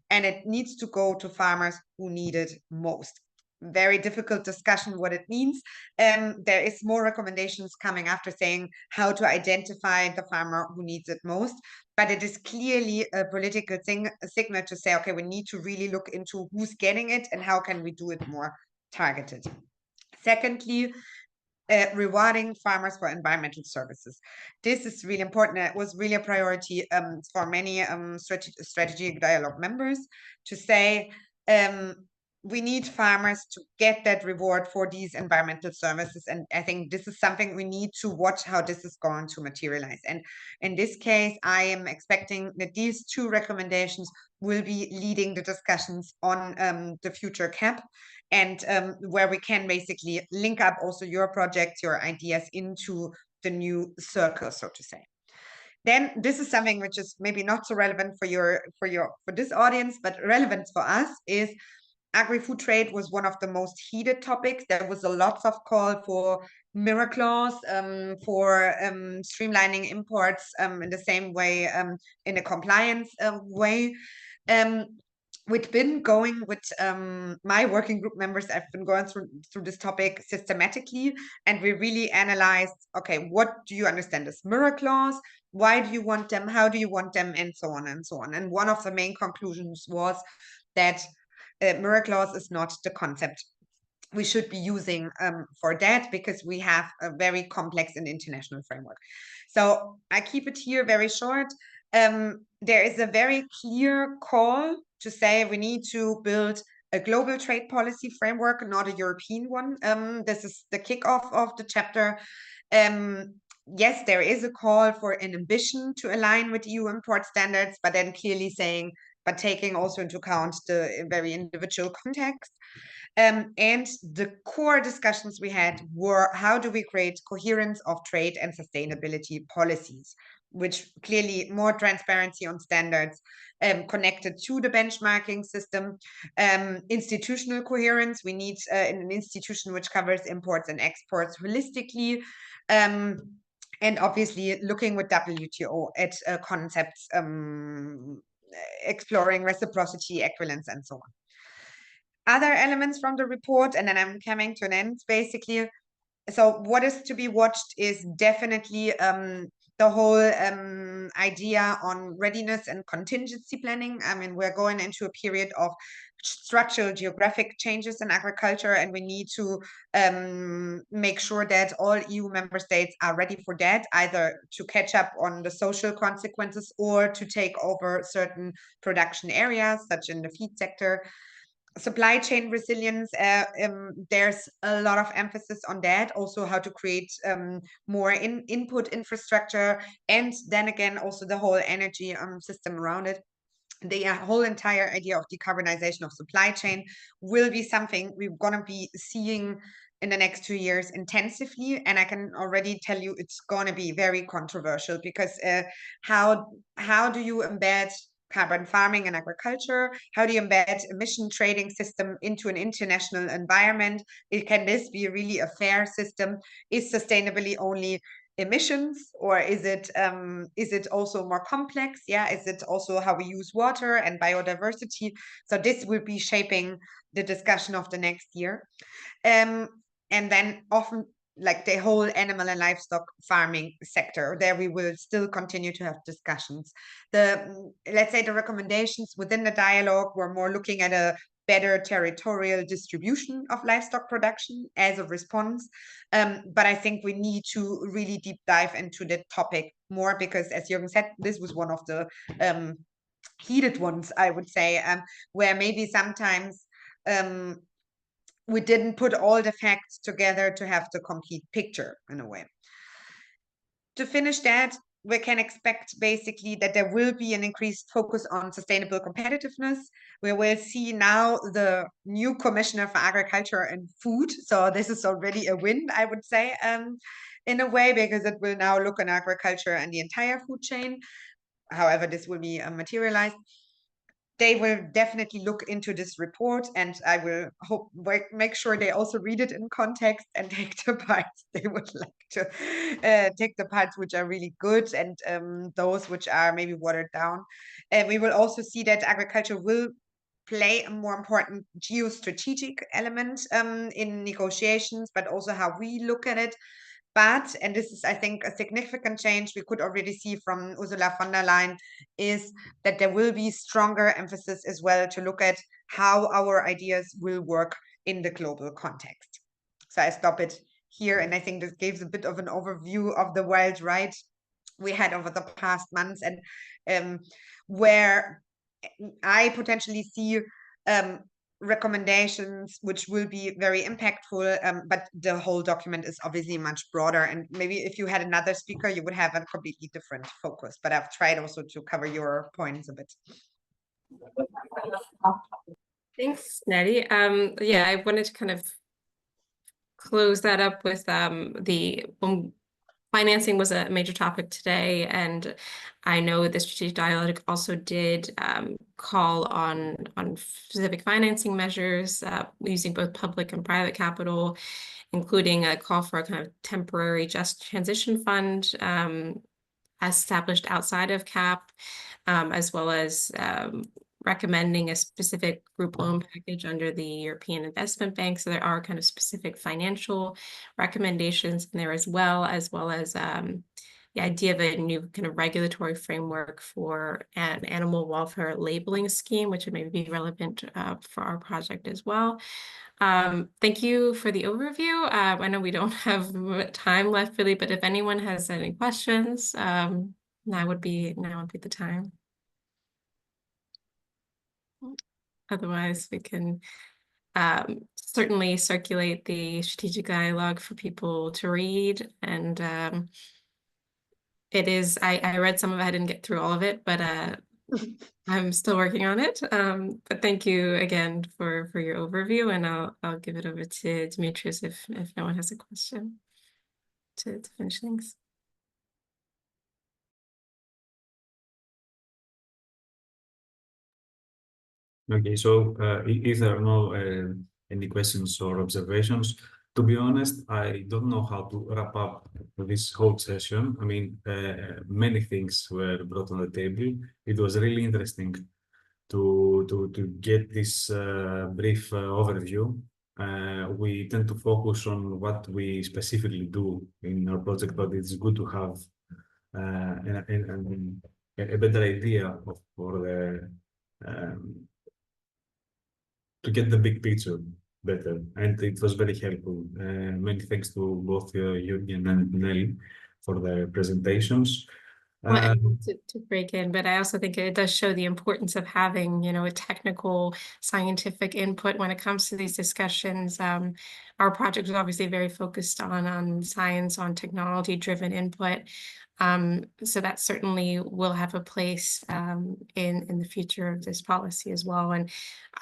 and it needs to go to farmers who need it most. Very difficult discussion what it means. There is more recommendations coming after saying how to identify the farmer who needs it most, but it is clearly a political signal to say, okay, we need to really look into who's getting it and how can we do it more targeted. Secondly, rewarding farmers for environmental services. This is really important. It was really a priority for many strategic dialogue members to say we need farmers to get that reward for these environmental services. And I think this is something we need to watch how this is going to materialize. And in this case, I am expecting that these two recommendations will be leading the discussions on the future CAP, and where we can basically link up also your projects, your ideas into the new circle, so to say. Then this is something which is maybe not so relevant for this audience, but relevant for us is agri-food trade was one of the most heated topics. There was a lot of call for mirror clause, for streamlining imports in the same way, in a compliance way. We've been going with my working group members. I've been going through this topic systematically, and we really analyzed, okay, what do you understand as mirror clause? Why do you want them? How do you want them? And so on and so on. And one of the main conclusions was that mirror clause is not the concept we should be using for that, because we have a very complex and international framework. So I keep it here very short. There is a very clear call to say we need to build a global trade policy framework, not a European one. This is the kickoff of the chapter. Yes, there is a call for an ambition to align with EU import standards, but then clearly saying, but taking also into account the very individual context. And the core discussions we had were, how do we create coherence of trade and sustainability policies, which clearly more transparency on standards connected to the benchmarking system, institutional coherence. We need an institution which covers imports and exports holistically, and obviously looking with WTO at concepts, exploring reciprocity, equivalence, and so on. Other elements from the report, and then I'm coming to an end, basically. So what is to be watched is definitely the whole idea on readiness and contingency planning. I mean, we're going into a period of structural geographic changes in agriculture, and we need to make sure that all EU member states are ready for that, either to catch up on the social consequences or to take over certain production areas, such in the feed sector. Supply chain resilience, there's a lot of emphasis on that, also how to create more input infrastructure, and then again also the whole energy system around it. The whole entire idea of decarbonization of supply chain will be something we're going to be seeing in the next 2 years intensively, and I can already tell you it's going to be very controversial, because how do you embed carbon farming and agriculture? How do you embed emission trading system into an international environment? Can this be really a fair system? Is sustainability only emissions, or is it also more complex? Yeah, is it also how we use water and biodiversity? So this will be shaping the discussion of the next year. And then often, like the whole animal and livestock farming sector, there we will still continue to have discussions. Let's say the recommendations within the dialogue were more looking at a better territorial distribution of livestock production as a response. But I think we need to really deep dive into the topic more, because as Jürgen said, this was one of the heated ones, I would say, where maybe sometimes we didn't put all the facts together to have the complete picture in a way. To finish that, we can expect basically that there will be an increased focus on sustainable competitiveness. We will see now the new Commissioner for Agriculture and Food. So this is already a win, I would say, in a way, because it will now look at agriculture and the entire food chain. However, this will be materialized. They will definitely look into this report, and I will make sure they also read it in context and take the parts they would like to take the parts which are really good, and those which are maybe watered down. And we will also see that agriculture will play a more important geostrategic element in negotiations, but also how we look at it. But, and this is, I think, a significant change we could already see from Ursula von der Leyen, is that there will be stronger emphasis as well to look at how our ideas will work in the global context. So I stop it here, and I think this gives a bit of an overview of the wild ride we had over the past months, and where I potentially see recommendations which will be very impactful, but the whole document is obviously much broader, and maybe if you had another speaker you would have a completely different focus, but I've tried also to cover your points a bit. Thanks, Nelly. Yeah, I wanted to kind of close that up with financing was a major topic today, and I know the strategic dialogue also did call on specific financing measures using both public and private capital, including a call for a kind of temporary just transition fund established outside of CAP, as well as recommending a specific group loan package under the European Investment Bank. So there are kind of specific financial recommendations in there, as well as the idea of a new kind of regulatory framework for an animal welfare labeling scheme, which may be relevant for our project as well. Thank you for the overview. I know we don't have time left really, but if anyone has any questions, now would be the time. Otherwise, we can certainly circulate the strategic dialogue for people to read. And it is, I read some of it, I didn't get through all of it, but I'm still working on it. But thank you again for your overview, and I'll give it over to Demetrius if no one has a question to finish things. Okay, so if there are no any questions or observations, to be honest, I don't know how to wrap up this whole session. I mean, many things were brought on the table. It was really interesting to get this brief overview. We tend to focus on what we specifically do in our project, but it's good to have a better idea to get the big picture better, and it was very helpful. Many thanks to both Jürgen and Nelly for the presentations. Well, to break in, but I also think it does show the importance of having, a technical scientific input when it comes to these discussions. Our project is obviously very focused on science, on technology-driven input. So that certainly will have a place in the future of this policy as well. And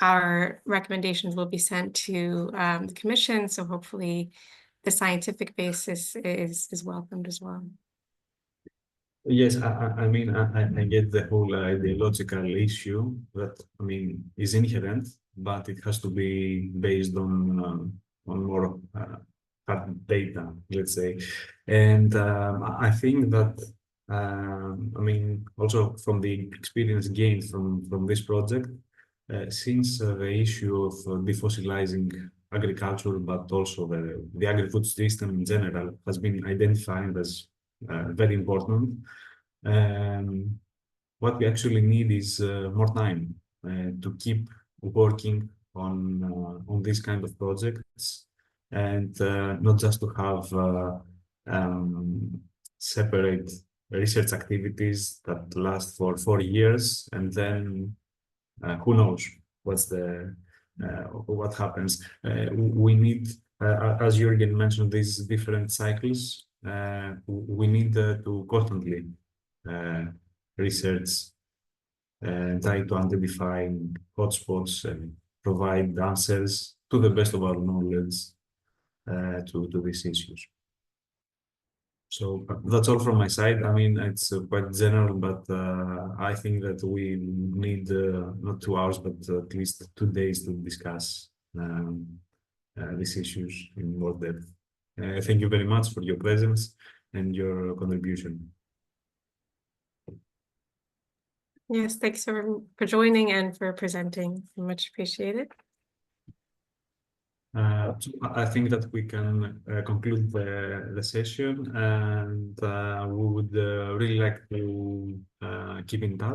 our recommendations will be sent to the Commission. So hopefully the scientific basis is welcomed as well. Yes, I mean, I get the whole ideological issue that, I mean, is inherent, but it has to be based on more hard data, let's say. And I think that, I mean, also from the experience gained from this project, since the issue of defossilizing agriculture, but also the agri-food system in general has been identified as very important, what we actually need is more time to keep working on these kind of projects, and not just to have separate research activities that last for 4 years, and then who knows what happens. We need, as Jürgen mentioned, these different cycles. We need to constantly research and try to identify hotspots and provide answers to the best of our knowledge to these issues. So that's all from my side. I mean, it's quite general, but I think that we need not 2 hours, but at least 2 days to discuss these issues in more depth. Thank you very much for your presence and your contribution. Yes, thanks for joining and for presenting. Much appreciated. So I think that we can conclude the session, and we would really like to keep in touch.